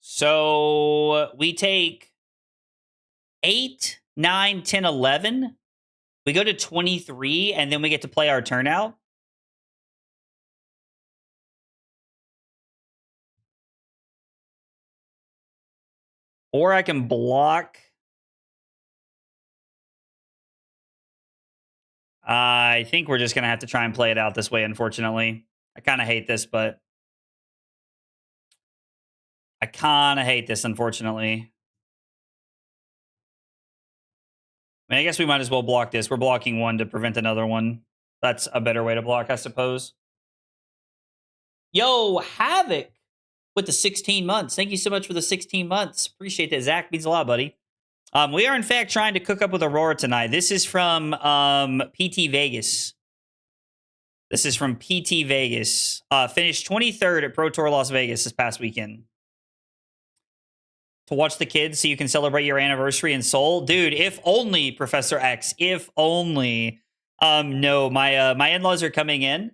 So we take 8, 9, 10, 11. We go to 23, and then we get to play our turnout. Or I can block. I think we're just going to have to try and play it out this way, unfortunately. I kind of hate this, but I kind of hate this, unfortunately. I mean, I guess we might as well block this. We're blocking one to prevent another one. That's a better way to block, I suppose. Yo, Havoc with the 16 months. Thank you so much for the 16 months. Appreciate that. Zach, means a lot, buddy. We are, in fact, trying to cook up with Aurora tonight. This is from PT Vegas. This is from PT Vegas. Finished 23rd at Pro Tour Las Vegas this past weekend. To watch the kids so you can celebrate your anniversary in Seoul. Dude, if only, Professor X. If only. No, my in-laws are coming in.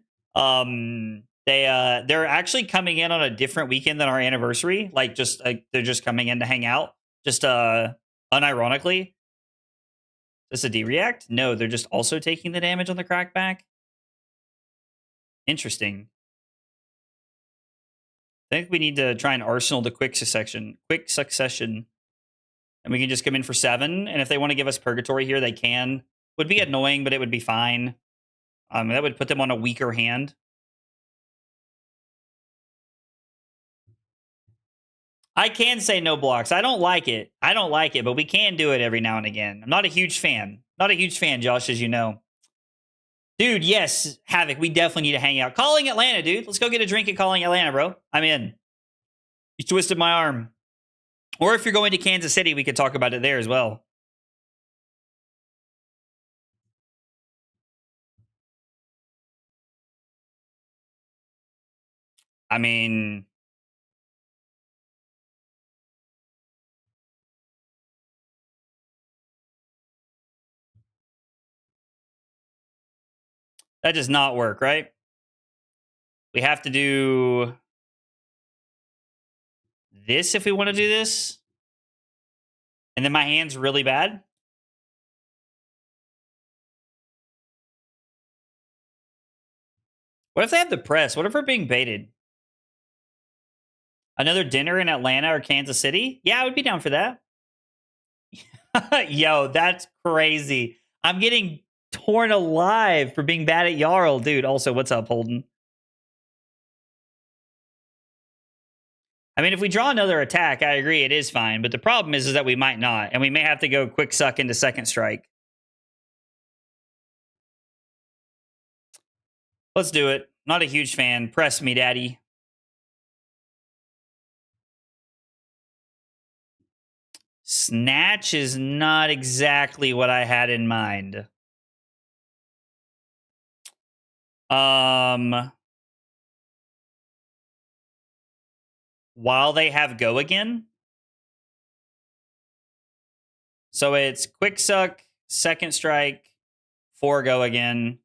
They're actually coming in on a different weekend than our anniversary. Like, they're just coming in to hang out. Just unironically. Is this a D-react? No, they're just also taking the damage on the crackback. Interesting. I think we need to try and arsenal the quick succession. And we can just come in for 7. And if they want to give us purgatory here, they can. Would be annoying, but it would be fine. That would put them on a weaker hand. I can say no blocks. I don't like it. But we can do it every now and again. I'm not a huge fan. Josh, as you know. Dude, yes, Havoc, we definitely need to hang out. Calling Atlanta, dude. Let's go get a drink at Calling Atlanta, bro. I'm in. You twisted my arm. Or if you're going to Kansas City, we could talk about it there as well. I mean, that does not work, right? We have to do this if we want to do this. And then my hand's really bad. What if they have the press? What if we're being baited? Another dinner in Atlanta or Kansas City? Yeah, I would be down for that. Yo, that's crazy. I'm getting torn alive for being bad at Jarl. Dude, also, what's up, Holden? I mean, if we draw another attack, I agree, it is fine. But the problem is that we might not. And we may have to go quick suck into second strike. Let's do it. Not a huge fan. Press me, daddy. Snatch is not exactly what I had in mind. While they have go again. So it's quick suck, second strike, 4 go again.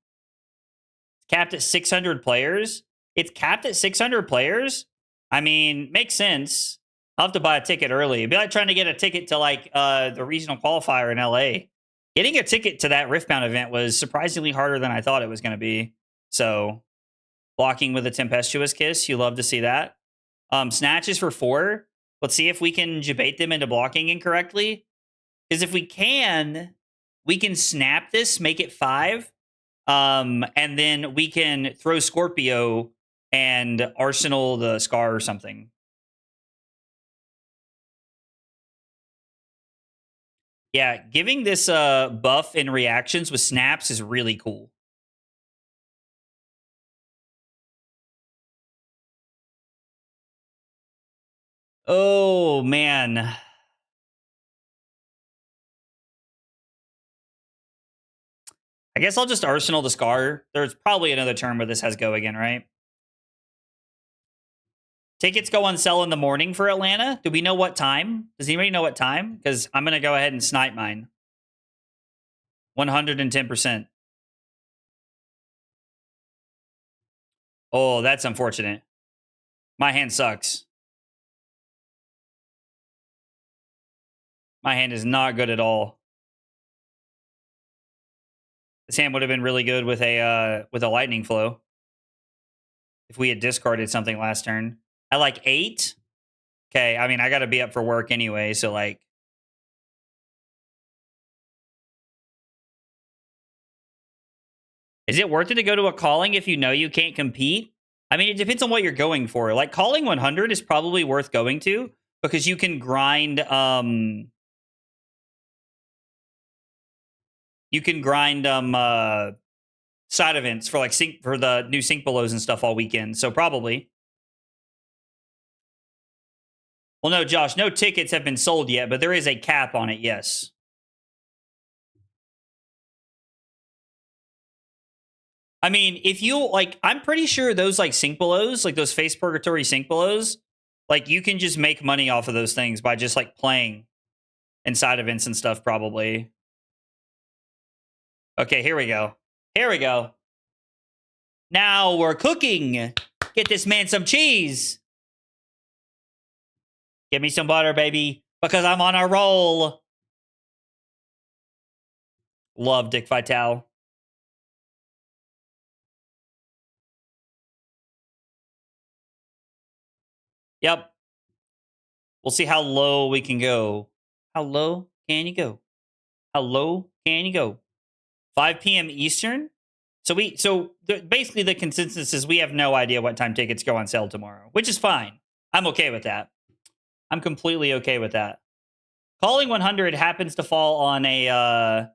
Capped at 600 players. It's capped at 600 players. I mean, makes sense. I'll have to buy a ticket early. It'd be like trying to get a ticket to like the regional qualifier in LA. Getting a ticket to that Riftbound event was surprisingly harder than I thought it was going to be. So blocking with a tempestuous kiss. You love to see that. Snatch is for 4. Let's see if we can debate them into blocking incorrectly. Because if we can snap this, make it 5. And then we can throw Scorpio and Arsenal the Scar or something. Yeah, giving this buff in reactions with snaps is really cool. Oh, man. I guess I'll just Arsenal the Scar. There's probably another turn where this has go again, right? Tickets go on sale in the morning for Atlanta. Do we know what time? Does anybody know what time? Because I'm going to go ahead and snipe mine. 110%. Oh, that's unfortunate. My hand sucks. My hand is not good at all. This hand would have been really good with a lightning flow. If we had discarded something last turn. At like 8? Okay, I mean, I got to be up for work anyway, so like... Is it worth it to go to a calling if you know you can't compete? I mean, it depends on what you're going for. Like, calling 100 is probably worth going to because you can grind... You can grind side events for like for the new sync belows and stuff all weekend. So probably. Well, no, Josh, no tickets have been sold yet, but there is a cap on it, yes. I mean, if you like, I'm pretty sure those like sync belows, like those face purgatory sync belows, like you can just make money off of those things by just like playing inside events and stuff, probably. Okay, here we go. Here we go. Now we're cooking. Get this man some cheese. Give me some butter, baby, because I'm on a roll. Love Dick Vitale. Yep. We'll see how low we can go. How low can you go? How low can you go? 5 p.m. Eastern. So basically the consensus is we have no idea what time tickets go on sale tomorrow, which is fine. I'm okay with that. I'm completely okay with that. Calling 100 happens to fall on a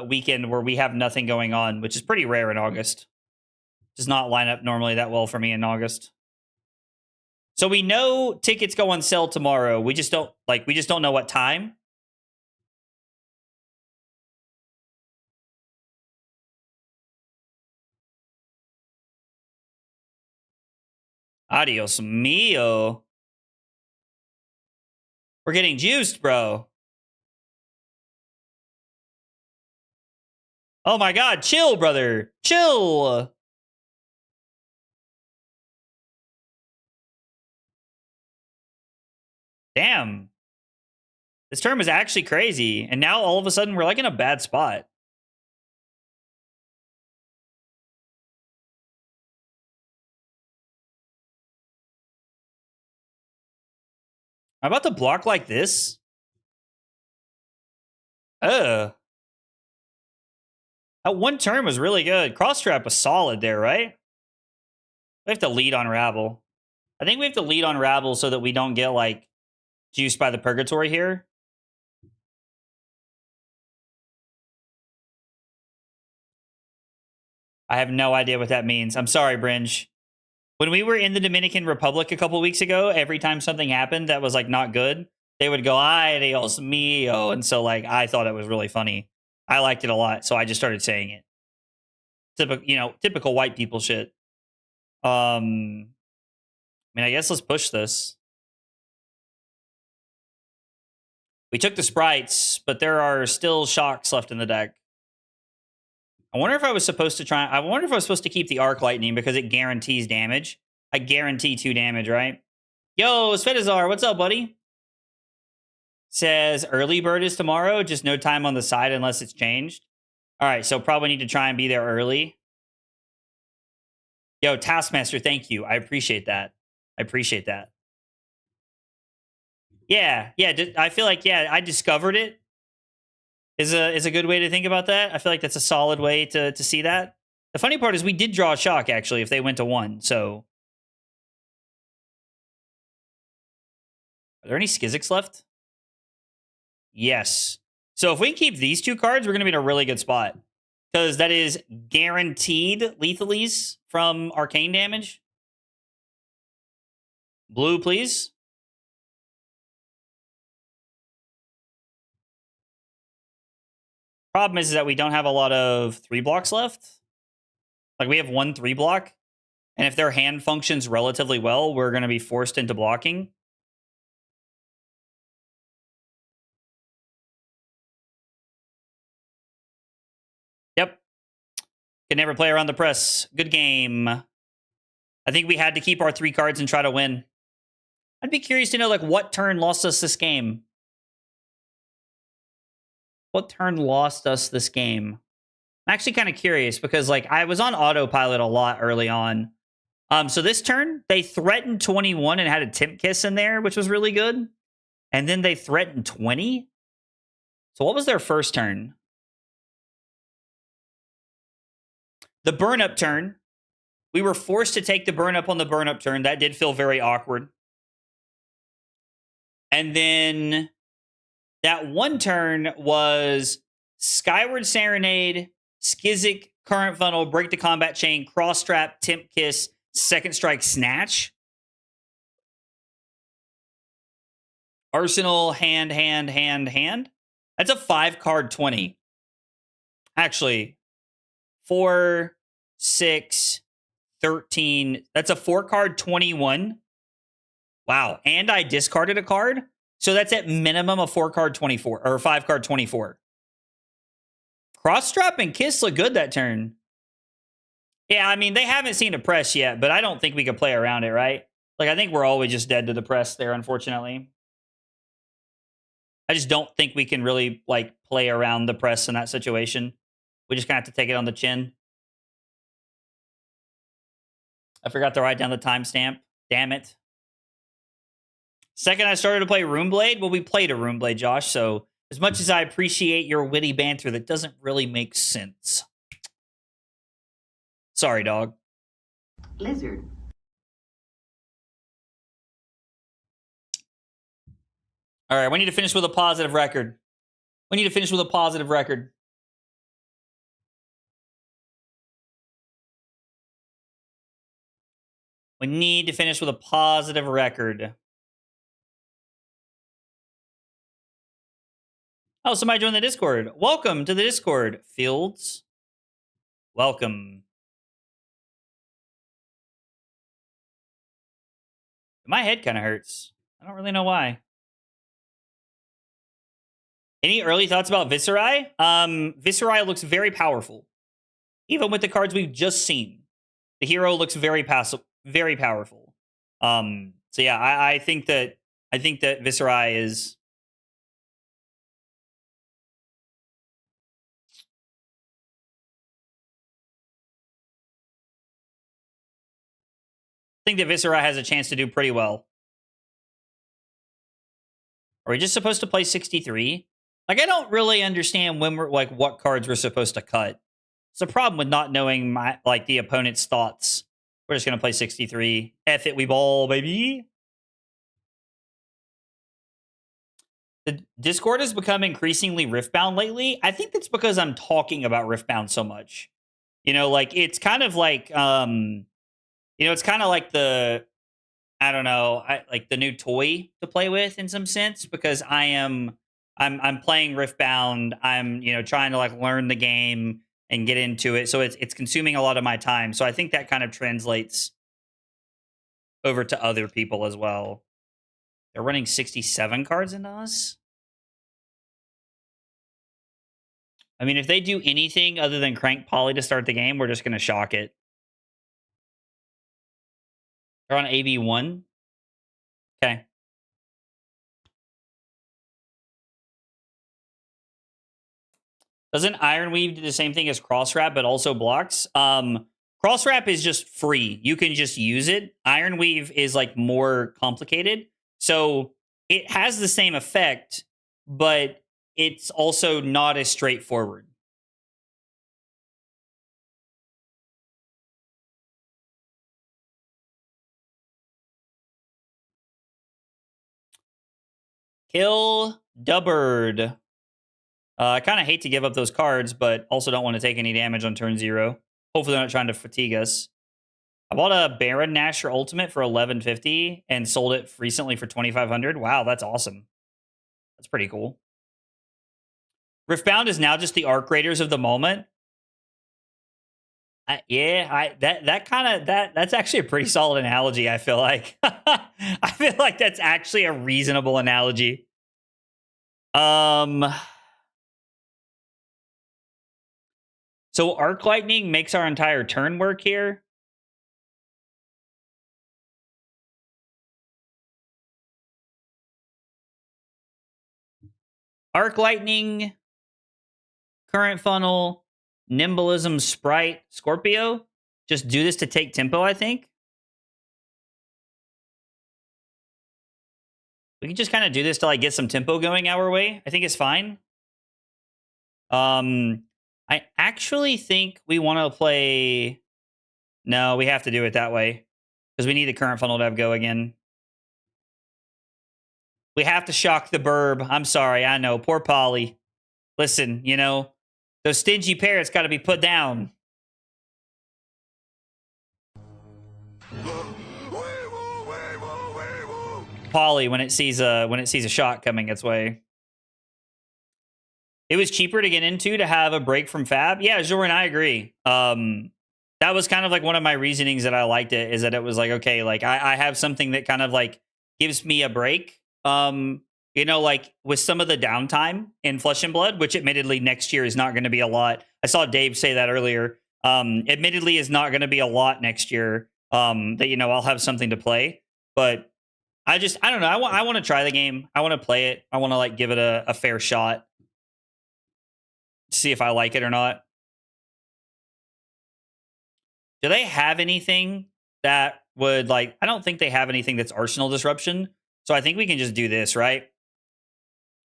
weekend where we have nothing going on, which is pretty rare in August. Does not line up normally that well for me in August. So we know tickets go on sale tomorrow. We just don't know what time. Adios mio. We're getting juiced, bro. Oh my god, chill, brother. Chill. Damn. This term is actually crazy. And now all of a sudden we're like in a bad spot. I'm about to block like this. Ugh. That one turn was really good. Cross trap was solid there, right? We have to lead on Rabble. I think we have to lead on Rabble so that we don't get, like, juiced by the Purgatory here. I have no idea what that means. I'm sorry, Bringe. When we were in the Dominican Republic a couple weeks ago, every time something happened that was, like, not good, they would go, ay, Dios mío. And so, like, I thought it was really funny. I liked it a lot, so I just started saying it. Typical white people shit. I mean, I guess let's push this. We took the sprites, but there are still shocks left in the deck. I wonder if I was supposed to keep the arc lightning because it guarantees damage. I guarantee 2 damage, right? Yo, Svetazar, what's up, buddy? Says early bird is tomorrow, just no time on the side unless it's changed. All right, so probably need to try and be there early. Yo, Taskmaster, thank you. I appreciate that. Yeah, I feel like, I discovered it is a good way to think about that. I feel like that's a solid way to see that. The funny part is we did draw a shock, actually, if they went to 1, so. Are there any Skizzics left? Yes. So if we can keep these 2 cards, we're going to be in a really good spot. Because that is guaranteed lethalies from arcane damage. Blue, please. Problem is that we don't have a lot of 3 blocks left. Like, we have 1 3 block. And if their hand functions relatively well, we're going to be forced into blocking. Yep. Can never play around the press. Good game. I think we had to keep our 3 cards and try to win. I'd be curious to know, like, what turn lost us this game. What turn lost us this game? I'm actually kind of curious because, like, I was on autopilot a lot early on. So this turn, they threatened 21 and had a Temp Kiss in there, which was really good. And then they threatened 20. So what was their first turn? The burn up turn. We were forced to take the burn up on the burn up turn. That did feel very awkward. And then that one turn was Skyward Serenade, Skizzic, Current Funnel, Break the Combat Chain, Cross Trap, Temp Kiss, Second Strike, Snatch. Arsenal, hand. That's a 5-card 20. Actually, 4, 6, 13. That's a 4-card 21. Wow. And I discarded a card. So that's at minimum a 4-card 24 or a 5-card 24. Cross Trap and Kiss look good that turn. Yeah, I mean, they haven't seen a press yet, but I don't think we could play around it, right? Like, I think we're always just dead to the press there, unfortunately. I just don't think we can really, like, play around the press in that situation. We just kind of have to take it on the chin. I forgot to write down the timestamp. Damn it. Second I started to play Runeblade, well, we played a Runeblade, Josh, so as much as I appreciate your witty banter, that doesn't really make sense. Sorry, dog. Lizard. All right, we need to finish with a positive record. We need to finish with a positive record. We need to finish with a positive record. Oh, somebody joined the Discord. Welcome to the Discord, Fields. Welcome. My head kind of hurts. I don't really know why. Any early thoughts about Viserai? Viserai looks very powerful. Even with the cards we've just seen. The hero looks very powerful. So yeah, I think that Viserai is... I think that Viserai has a chance to do pretty well. Are we just supposed to play 63? Like, I don't really understand when we're, like, what cards we're supposed to cut. It's a problem with not knowing the opponent's thoughts. We're just gonna play 63. F it, we ball, baby. The Discord has become increasingly Riftbound lately. I think that's because I'm talking about Riftbound so much. It's kind of like it's kind of like the I don't know, like the new toy to play with in some sense, because I'm playing Riftbound. I'm trying to like learn the game and get into it, so it's consuming a lot of my time. So I think that kind of translates over to other people as well. They're running 67 cards into us. I mean, if they do anything other than crank Poly to start the game, we're just going to shock it. They're on AB1. Okay. Doesn't Ironweave do the same thing as Crosswrap, but also blocks? Crosswrap is just free. You can just use it. Ironweave is like more complicated. So it has the same effect, but it's also not as straightforward. Kill Dubbard. I kind of hate to give up those cards, but also don't want to take any damage on turn 0. Hopefully they're not trying to fatigue us. I bought a Baron Nashor Ultimate for $11.50 and sold it recently for $2,500. Wow, that's awesome. That's pretty cool. Riftbound is now just the Arc Raiders of the moment. That's actually a pretty solid analogy, I feel like. I feel like that's actually a reasonable analogy. So Arc Lightning makes our entire turn work here. Arc Lightning, Current Funnel, Nimblism, Sprite, Scorpio. Just do this to take tempo, I think. We can just kind of do this to like get some tempo going our way. I think it's fine. I actually think we want to play... No, we have to do it that way. Because we need the Current Funnel to have go again. We have to shock the burb. I'm sorry, I know. Poor Polly. Listen, those stingy parrots got to be put down. Polly, when it sees a shot coming its way. It was cheaper to get into to have a break from Fab. Yeah, Joran, I agree. That was kind of like one of my reasonings that I liked it, is that it was like, okay, like I have something that kind of like gives me a break. Like with some of the downtime in Flesh and Blood, which admittedly next year is not going to be a lot. I saw Dave say that earlier. Admittedly is not going to be a lot next year. That, I'll have something to play, but I don't know. I want to try the game. I want to play it. I want to like give it a fair shot. See if I like it or not. Do they have anything that would like... I don't think they have anything that's Arsenal Disruption. So I think we can just do this, right?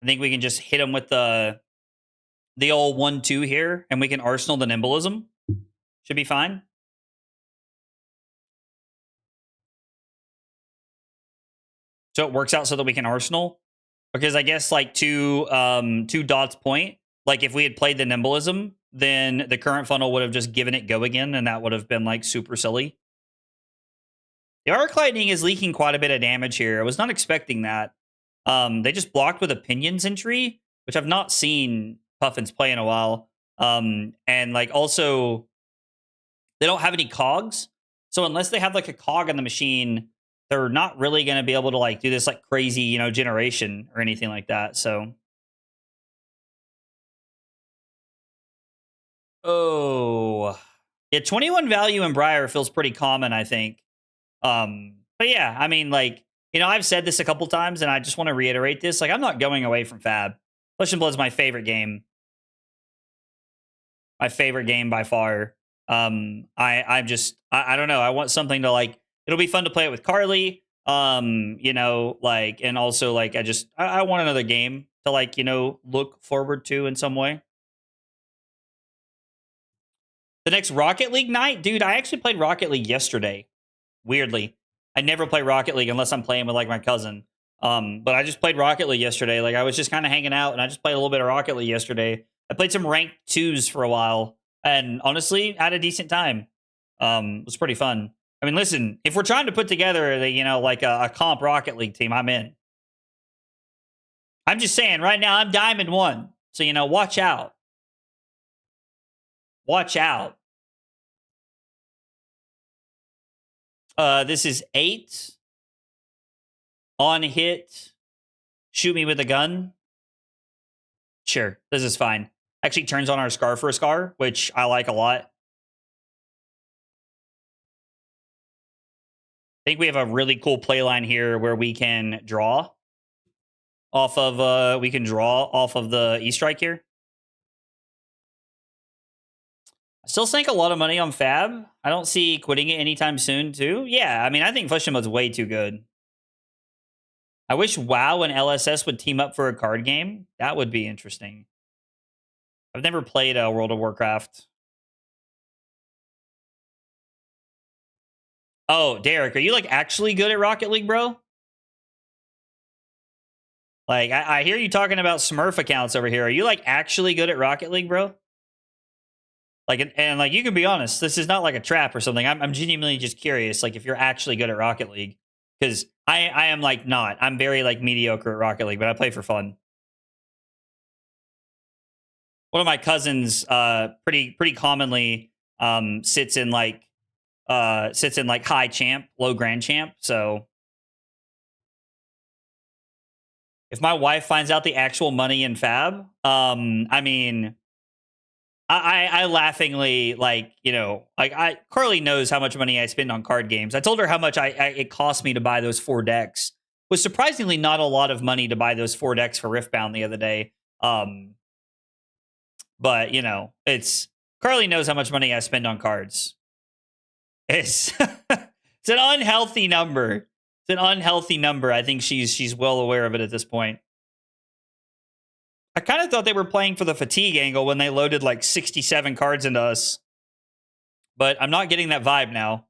I think we can just hit them with the old 1-2 here, and we can Arsenal the Nimblism. Should be fine. So it works out so that we can Arsenal. Because I guess like two dots point. Like if we had played the Nimblism, then the Current Funnel would have just given it go again, and that would have been like super silly. The Arc Lightning is leaking quite a bit of damage here. I was not expecting that. They just blocked with Opinions entry, which I've not seen Puffins play in a while. And like also, they don't have any cogs. So unless they have like a cog on the machine, they're not really going to be able to like do this like crazy, generation or anything like that. So. Oh, yeah. 21 value in Briar feels pretty common, I think. But yeah, I mean, like, I've said this a couple times, and I just want to reiterate this. Like, I'm not going away from Fab. Flesh and Blood's my favorite game. My favorite game by far. I don't know. I want something to like. It'll be fun to play it with Carly. Like, and also like, I want another game to like, look forward to in some way. The next Rocket League night? Dude, I actually played Rocket League yesterday. Weirdly. I never play Rocket League unless I'm playing with like my cousin. But I just played Rocket League yesterday. Like I was just kind of hanging out and I just played a little bit of Rocket League yesterday. I played some ranked 2s for a while and honestly had a decent time. It was pretty fun. I mean, listen, if we're trying to put together the, you know, like a comp Rocket League team, I'm in. I'm just saying right now I'm Diamond 1. So, you know, watch out. Watch out. This is 8. On hit. Shoot me with a gun. Sure, this is fine. Actually turns on our Scar for a Scar, which I like a lot. I think we have a really cool play line here where we can draw off of the E-Strike here. I still sank a lot of money on Fab. I don't see quitting it anytime soon, too. Yeah, I mean, I think Flesh and Blood's way too good. I wish WoW and LSS would team up for a card game. That would be interesting. I've never played World of Warcraft. Oh, Derek, are you like actually good at Rocket League, bro? Like, I hear you talking about Smurf accounts over here. Are you like actually good at Rocket League, bro? Like, and like, you can be honest. This is not like a trap or something. I'm genuinely just curious, like, if you're actually good at Rocket League, because I am like not. I'm very like mediocre at Rocket League, but I play for fun. One of my cousins, pretty commonly, sits in like high champ, low grand champ. So if my wife finds out the actual money in Fab, I mean, I laughingly, like, you know, like Carly knows how much money I spend on card games. I told her how much it cost me to buy those 4 decks. It was surprisingly not a lot of money to buy those 4 decks for Riftbound the other day. But you know, Carly knows how much money I spend on cards. It's it's an unhealthy number. It's an unhealthy number. I think she's well aware of it at this point. I kind of thought they were playing for the fatigue angle when they loaded like 67 cards into us. But I'm not getting that vibe now.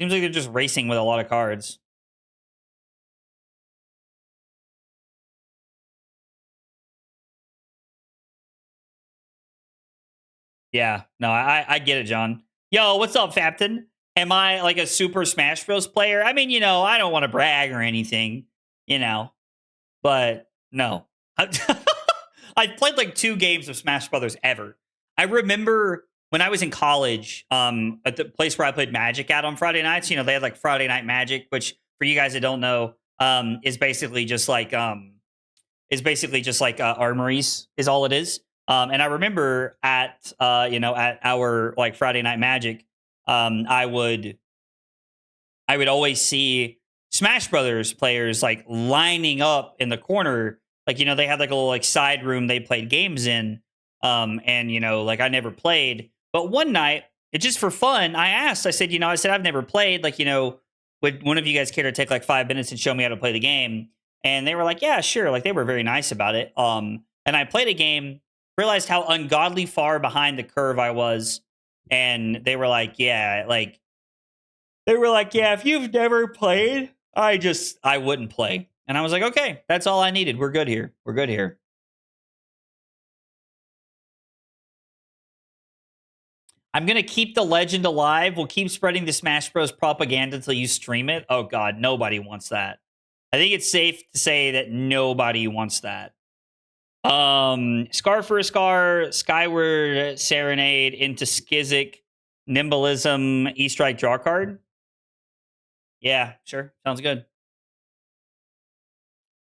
Seems like they're just racing with a lot of cards. Yeah, no, I get it, John. Yo, what's up, Fapton? Am I like a super Smash Bros. Player? I mean, you know, I don't want to brag or anything, you know, but no. I've played like 2 games of Smash Brothers ever. I remember when I was in college, at the place where I played Magic at on Friday nights, you know, they had like Friday Night Magic, which for you guys that don't know, is basically just like armories is all it is. And I remember at our like Friday Night Magic, I would always see Smash Brothers players like lining up in the corner. Like, you know, they had like a little like side room they played games in. And, you know, like I never played. But one night, it just for fun, I said, I've never played. Like, you know, would one of you guys care to take like 5 minutes and show me how to play the game? And they were like, yeah, sure. Like they were very nice about it. And I played a game, realized how ungodly far behind the curve I was. And they were like, yeah, if you've never played, I wouldn't play. And I was like, okay, that's all I needed. We're good here. We're good here. I'm going to keep the legend alive. We'll keep spreading the Smash Bros. Propaganda until you stream it. Oh, God, nobody wants that. I think it's safe to say that nobody wants that. Scar for a Scar, Skyward Serenade, into Skizzic, Nimbalism, E-Strike draw card. Yeah, sure. Sounds good.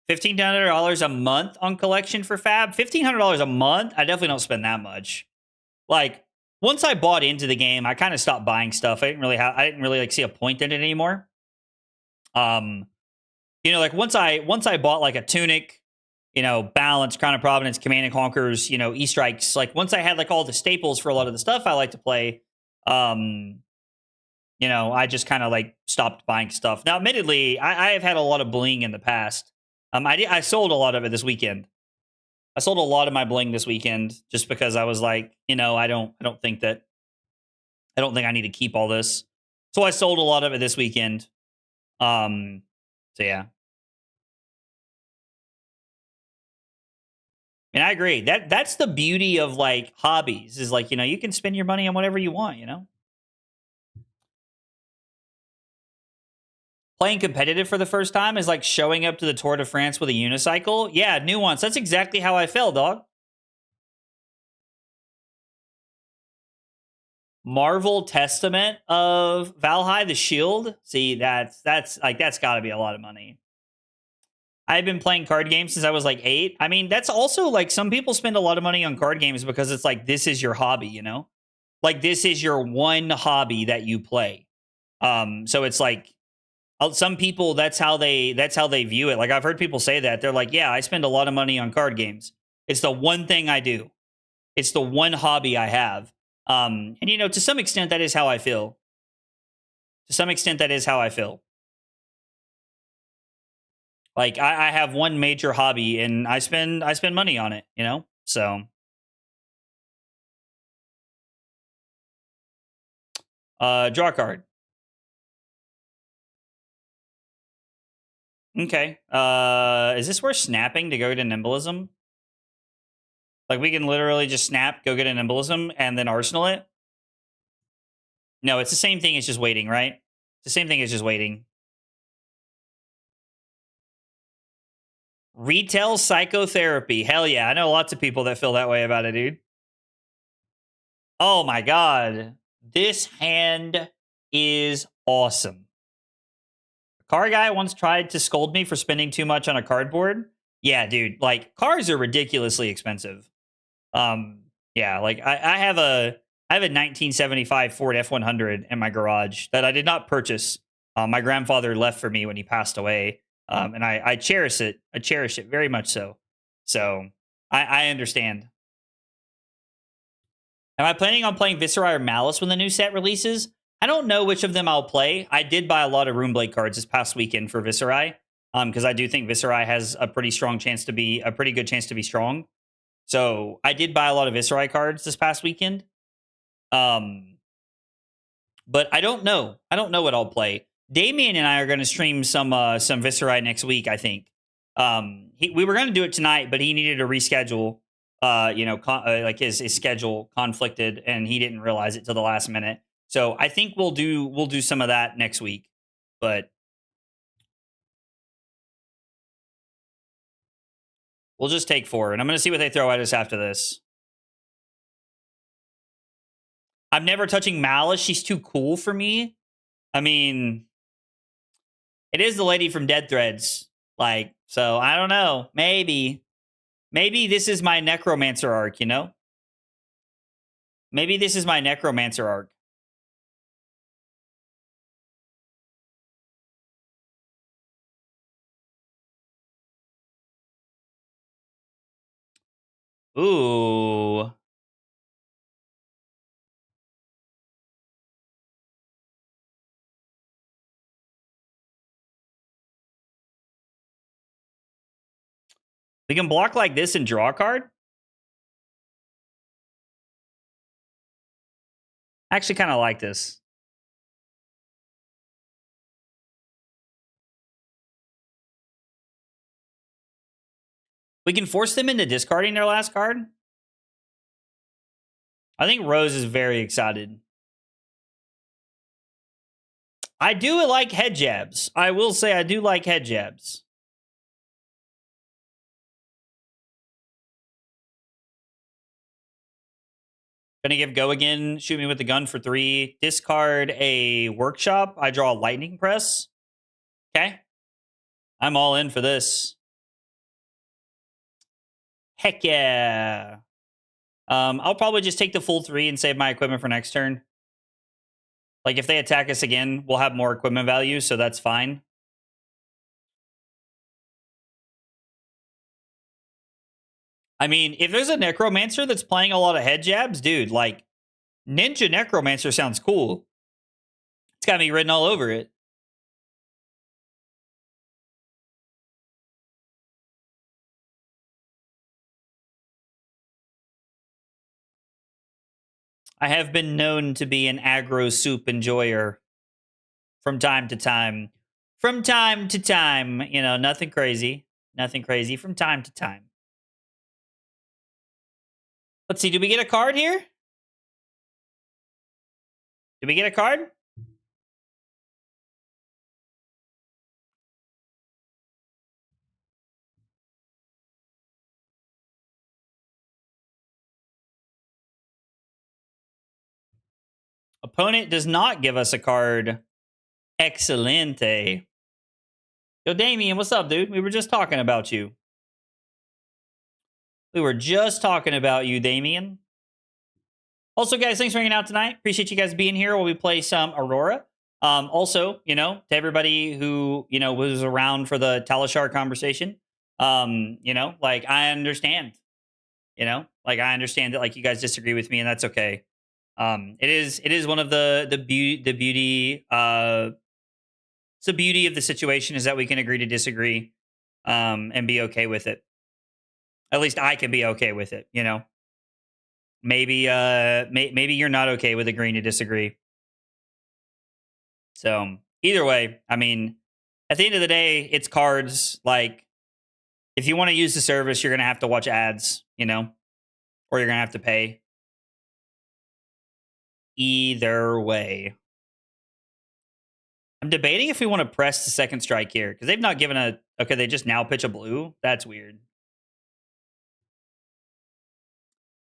$1,500 a month on collection for Fab. $1,500 a month? I definitely don't spend that much. Like, once I bought into the game, I kind of stopped buying stuff. I didn't really like see a point in it anymore. You know, like once I bought like a Tunic, you know, Balance, Crown of Providence, Command and Conquers, you know, E-Strikes, like once I had like all the staples for a lot of the stuff I like to play, you know, I just kind of like stopped buying stuff. Now, admittedly, I have had a lot of bling in the past. I sold a lot of it this weekend. I sold a lot of my bling this weekend just because I was like, you know, I don't think I need to keep all this. So I sold a lot of it this weekend. So yeah. And I agree. That's the beauty of like hobbies is like, you know, you can spend your money on whatever you want, you know? Playing competitive for the first time is like showing up to the Tour de France with a unicycle. Yeah, nuance. That's exactly how I felt, dog. Marvel Testament of Valhalla, the Shield. See, that's got to be a lot of money. I've been playing card games since I was like 8. I mean, that's also like some people spend a lot of money on card games because it's like this is your hobby, you know? Like this is your one hobby that you play. So it's like some people that's how they view it. Like I've heard people say that. They're like, "Yeah, I spend a lot of money on card games. It's the one thing I do. It's the one hobby I have." And you know, to some extent that is how I feel. To some extent that is how I feel. Like I have one major hobby and I spend money on it, you know? So draw a card. Okay. Is this worth snapping to go to Nimbilism? Like we can literally just snap, go get an Nimbilism, and then arsenal it? No, it's the same thing as just waiting, right? It's the same thing as just waiting. Retail psychotherapy. Hell yeah. I know lots of people that feel that way about it, dude. Oh my god. This hand is awesome. A car guy once tried to scold me for spending too much on a cardboard. Yeah, dude. Like, cars are ridiculously expensive. Yeah, like I have a 1975 Ford F100 in my garage that I did not purchase. My grandfather left for me when he passed away. And I cherish it. I cherish it very much so. So I understand. Am I planning on playing Viserai or Malice when the new set releases? I don't know which of them I'll play. I did buy a lot of Runeblade cards this past weekend for Viserai. Because I do think Viserai has a pretty good chance to be strong. So I did buy a lot of Viserai cards this past weekend. But I don't know. I don't know what I'll play. Damien and I are going to stream some Viserai next week, I think. We were going to do it tonight, but he needed to reschedule. Like his schedule conflicted, and he didn't realize it till the last minute. So I think we'll do some of that next week. But we'll just take 4, and I'm going to see what they throw at us after this. I'm never touching Malice. She's too cool for me. I mean, it is the lady from Dead Threads. Like, so I don't know. Maybe this is my Necromancer arc, you know? Maybe this is my Necromancer arc. Ooh. We can block like this and draw a card? I actually kind of like this. We can force them into discarding their last card. I think Rose is very excited. I do like head jabs. I will say I do like head jabs. Gonna give go again. Shoot me with the gun for 3. Discard a workshop. I draw a lightning press. Okay. I'm all in for this. Heck yeah. I'll probably just take the full 3 and save my equipment for next turn. Like, if they attack us again, we'll have more equipment value, so that's fine. I mean, if there's a Necromancer that's playing a lot of head jabs, dude, like, Ninja Necromancer sounds cool. It's got me written all over it. I have been known to be an aggro soup enjoyer from time to time. From time to time, you know, nothing crazy. Nothing crazy from time to time. Let's see, did we get a card here? Did we get a card? Opponent does not give us a card. Excelente. Yo, Damien, what's up, dude? We were just talking about you. We were just talking about you, Damien. Also, guys, thanks for hanging out tonight. Appreciate you guys being here while we play some Aurora. Also, you know, to everybody who, you know, was around for the Talishar conversation, you know, like, I understand. You know, like, I understand that, like, you guys disagree with me, and that's okay. It is one of the beauty it's the beauty of the situation is that we can agree to disagree, and be okay with it. At least I can be okay with it, you know. Maybe maybe you're not okay with agreeing to disagree. So either way, I mean, at the end of the day, it's cards. Like, if you want to use the service, you're gonna have to watch ads, you know, or you're gonna have to pay. Either way. I'm debating if we want to press the second strike here, because they've not given a... Okay, they just now pitch a blue? That's weird.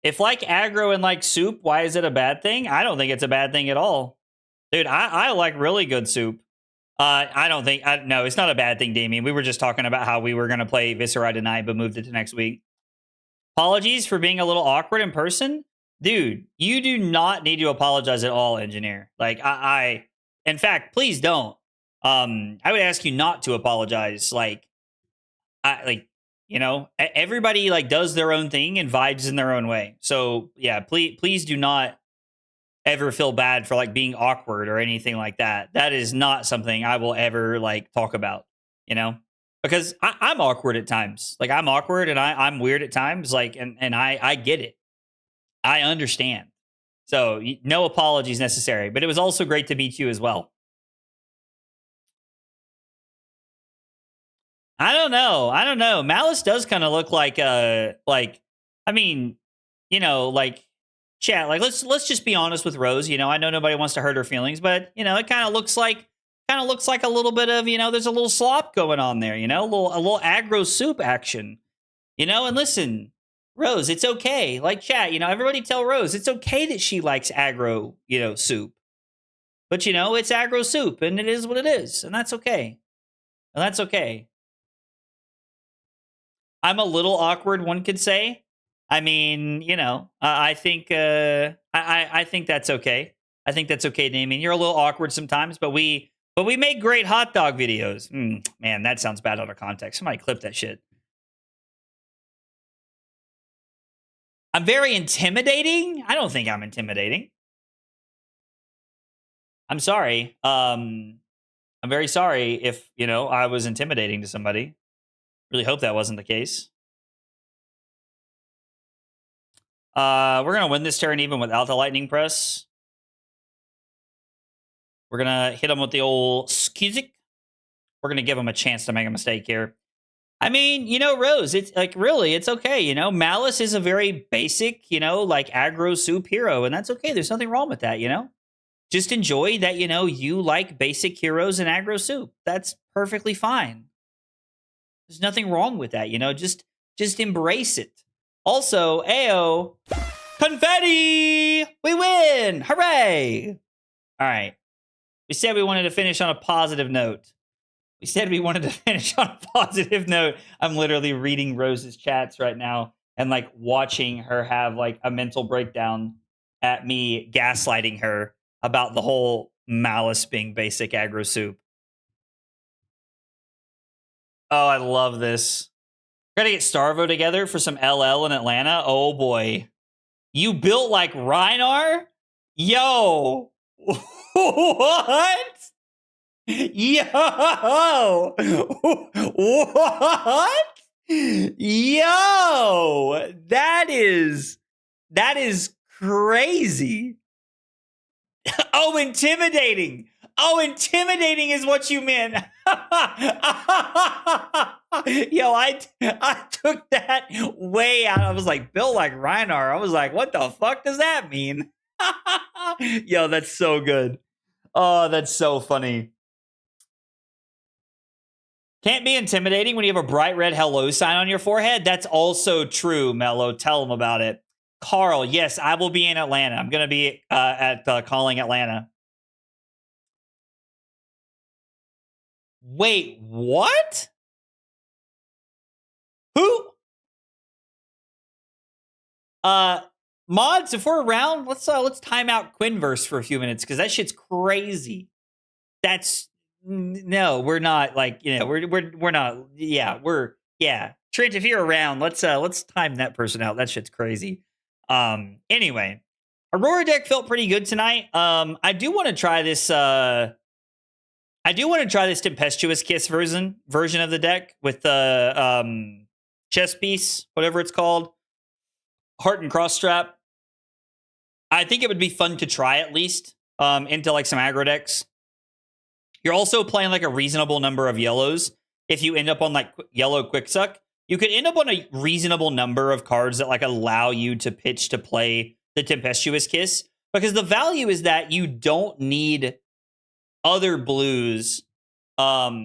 If like aggro and like soup, why is it a bad thing? I don't think it's a bad thing at all. Dude, I like really good soup. I don't think... no, it's not a bad thing, Damien. We were just talking about how we were going to play Viserai tonight, but moved it to next week. Apologies for being a little awkward in person. Dude, you do not need to apologize at all, engineer. Like, in fact, please don't. I would ask you not to apologize. Like, you know, everybody like does their own thing and vibes in their own way. So yeah, please do not ever feel bad for like being awkward or anything like that. That is not something I will ever like talk about, you know, because I'm awkward at times. Like, I'm awkward and I'm weird at times. Like, and I get it. I understand. So no apologies necessary, but it was also great to meet you as well. I don't know. Malice does kind of look like I mean, you know, like, chat, like, let's just be honest with Rose. You know, I know nobody wants to hurt her feelings, but you know, it kind of looks like a little bit of, you know, there's a little slop going on there, you know, a little aggro soup action. You know, and listen, Rose, it's okay. Like, chat, you know, everybody tell Rose it's okay that she likes aggro, you know, soup. But you know, it's aggro soup and it is what it is, and that's okay. And that's okay. I'm a little awkward, one could say. I mean, you know, I think I think that's okay. I think that's okay, Damien. You're a little awkward sometimes, but we make great hot dog videos. Man, that sounds bad out of context. Somebody clip that shit. I'm very intimidating. I don't think I'm intimidating. I'm sorry. I'm very sorry if, you know, I was intimidating to somebody. Really hope that wasn't the case. We're going to win this turn even without the lightning press. We're going to hit him with the old skizik. We're going to give him a chance to make a mistake here. I mean, you know, Rose, it's like, really, it's okay. You know, Malice is a very basic, you know, like aggro soup hero, and that's okay. There's nothing wrong with that, you know? Just enjoy that, you know, you like basic heroes and aggro soup. That's perfectly fine. There's nothing wrong with that, you know? Just embrace it. Also, Ayo, confetti! We win! Hooray! All right. We said we wanted to finish on a positive note. I'm literally reading Rose's chats right now and like watching her have like a mental breakdown at me gaslighting her about the whole Malice being basic aggro soup. Oh, I love this. We're gonna get Starvo together for some LL in Atlanta. Oh boy. You built like Reinar? Yo. What? Yo. What? Yo. That is crazy. Oh, intimidating. Oh, intimidating is what you meant. Yo, I took that way out. I was like, Bill like Reinar. I was like, what the fuck does that mean? Yo, that's so good. Oh, that's so funny. Can't be intimidating when you have a bright red hello sign on your forehead. That's also true, Mello. Tell them about it. Carl, yes, I will be in Atlanta. I'm going to be at Calling Atlanta. Wait, what? Who? Mods, if we're around, let's time out Quinverse for a few minutes because that shit's crazy. That's no, we're not like, you know, we're not. Yeah. Trent, if you're around, let's time that person out. That shit's crazy. Anyway, Aurora deck felt pretty good tonight. I do want to try this. Tempestuous Kiss version of the deck with the chess piece, whatever it's called, Heart and Cross Strap. I think it would be fun to try at least into like some aggro decks. You're also playing like a reasonable number of yellows. If you end up on like yellow quick suck, you could end up on a reasonable number of cards that like allow you to pitch to play the Tempestuous Kiss, because the value is that you don't need other blues. Like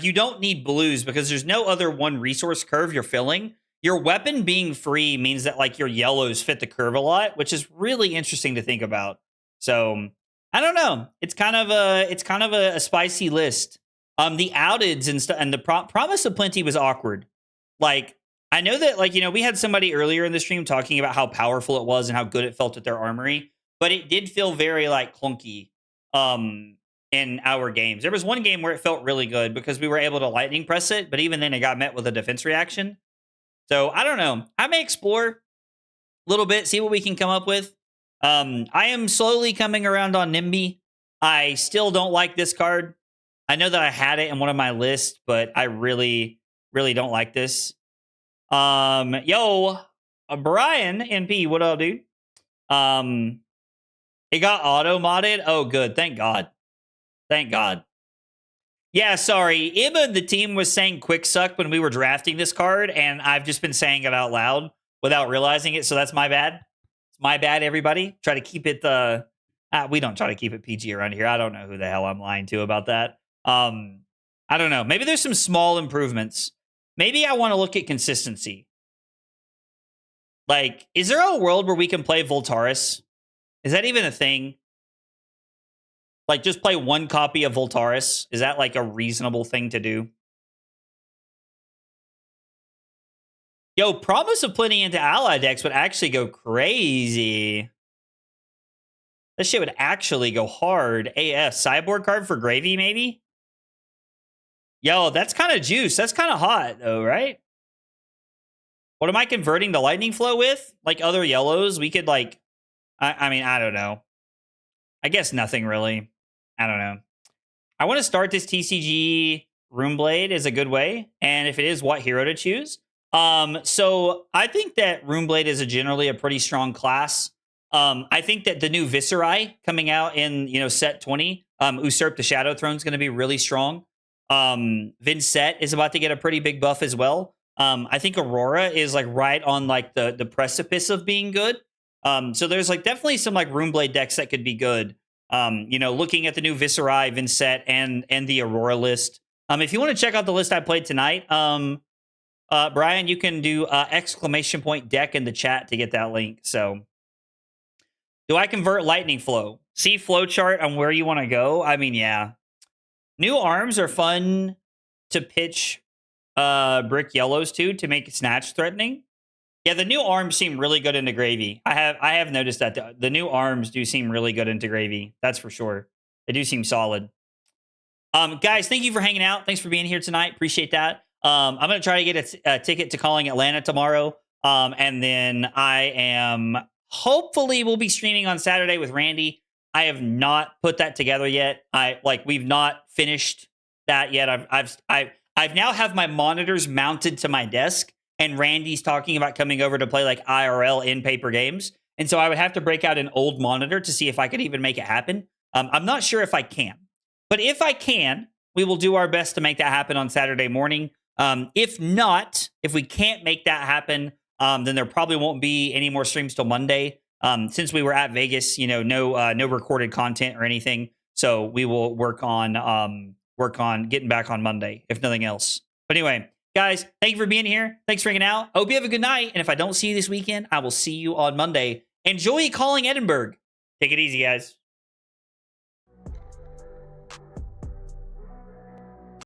you don't need blues because there's no other one resource curve you're filling. Your weapon being free means that like your yellows fit the curve a lot, which is really interesting to think about. So I don't know. It's kind of a spicy list. The outeds and stuff, and the Promise of Plenty was awkward. Like I know that, like, you know, we had somebody earlier in the stream talking about how powerful it was and how good it felt at their armory, but it did feel very like clunky in our games. There was one game where it felt really good because we were able to lightning press it, but even then it got met with a defense reaction. So I don't know. I may explore a little bit, see what we can come up with. I am slowly coming around on NIMBY. I still don't like this card. I know that I had it in one of my lists, but I really, really don't like this. Brian NP, what up, dude? It got auto modded. Oh, good. Thank God. Thank God. Yeah, sorry. Ibba, the team, was saying quick suck when we were drafting this card, and I've just been saying it out loud without realizing it, so that's my bad. It's my bad, everybody. Try to keep it we don't try to keep it PG around here. I don't know who the hell I'm lying to about that. I don't know. Maybe there's some small improvements. Maybe I want to look at consistency. Like, is there a world where we can play Voltaris? Is that even a thing? Like, just play one copy of Voltaris? Is that, like, a reasonable thing to do? Yo, Promise of Plenty into ally decks would actually go crazy. This shit would actually go hard. AF. Cyborg card for Gravy, maybe? Yo, that's kind of juice. That's kind of hot, though, right? What am I converting the Lightning Flow with? Like other yellows? We could, like... I mean, I don't know. I guess nothing, really. I don't know. I want to start this TCG Runeblade is a good way. And if it is, what hero to choose? So I think that Runeblade is generally a pretty strong class. I think that the new Viserai coming out in, you know, set 20, Usurp the Shadow Throne, is going to be really strong. Vincent is about to get a pretty big buff as well. I think Aurora is like right on like the precipice of being good. So there's like definitely some like Runeblade decks that could be good. You know, looking at the new Viserai, Vincent, and the Aurora list. If you want to check out the list I played tonight, Brian, you can do ! deck in the chat to get that link. So, do I convert Lightning Flow? See flowchart on where you want to go? I mean, yeah. New arms are fun to pitch brick yellows to make Snatch threatening. Yeah, the new arms seem really good into Gravy. I have noticed that the new arms do seem really good into Gravy. That's for sure. They do seem solid. Guys, thank you for hanging out. Thanks for being here tonight. Appreciate that. I'm going to try to get a ticket to Calling Atlanta tomorrow. And then I am hopefully we'll be streaming on Saturday with Randy. I have not put that together yet. We've not finished that yet. I've now have my monitors mounted to my desk, and Randy's talking about coming over to play like IRL in paper games. And so I would have to break out an old monitor to see if I could even make it happen. I'm not sure if I can, but if I can, we will do our best to make that happen on Saturday morning. If not, if we can't make that happen, then there probably won't be any more streams till Monday. Since we were at Vegas, no recorded content or anything. So we will work on getting back on Monday, if nothing else. But anyway, guys, thank you for being here. Thanks for hanging out. I hope you have a good night. And if I don't see you this weekend, I will see you on Monday. Enjoy calling Edinburgh. Take it easy, guys.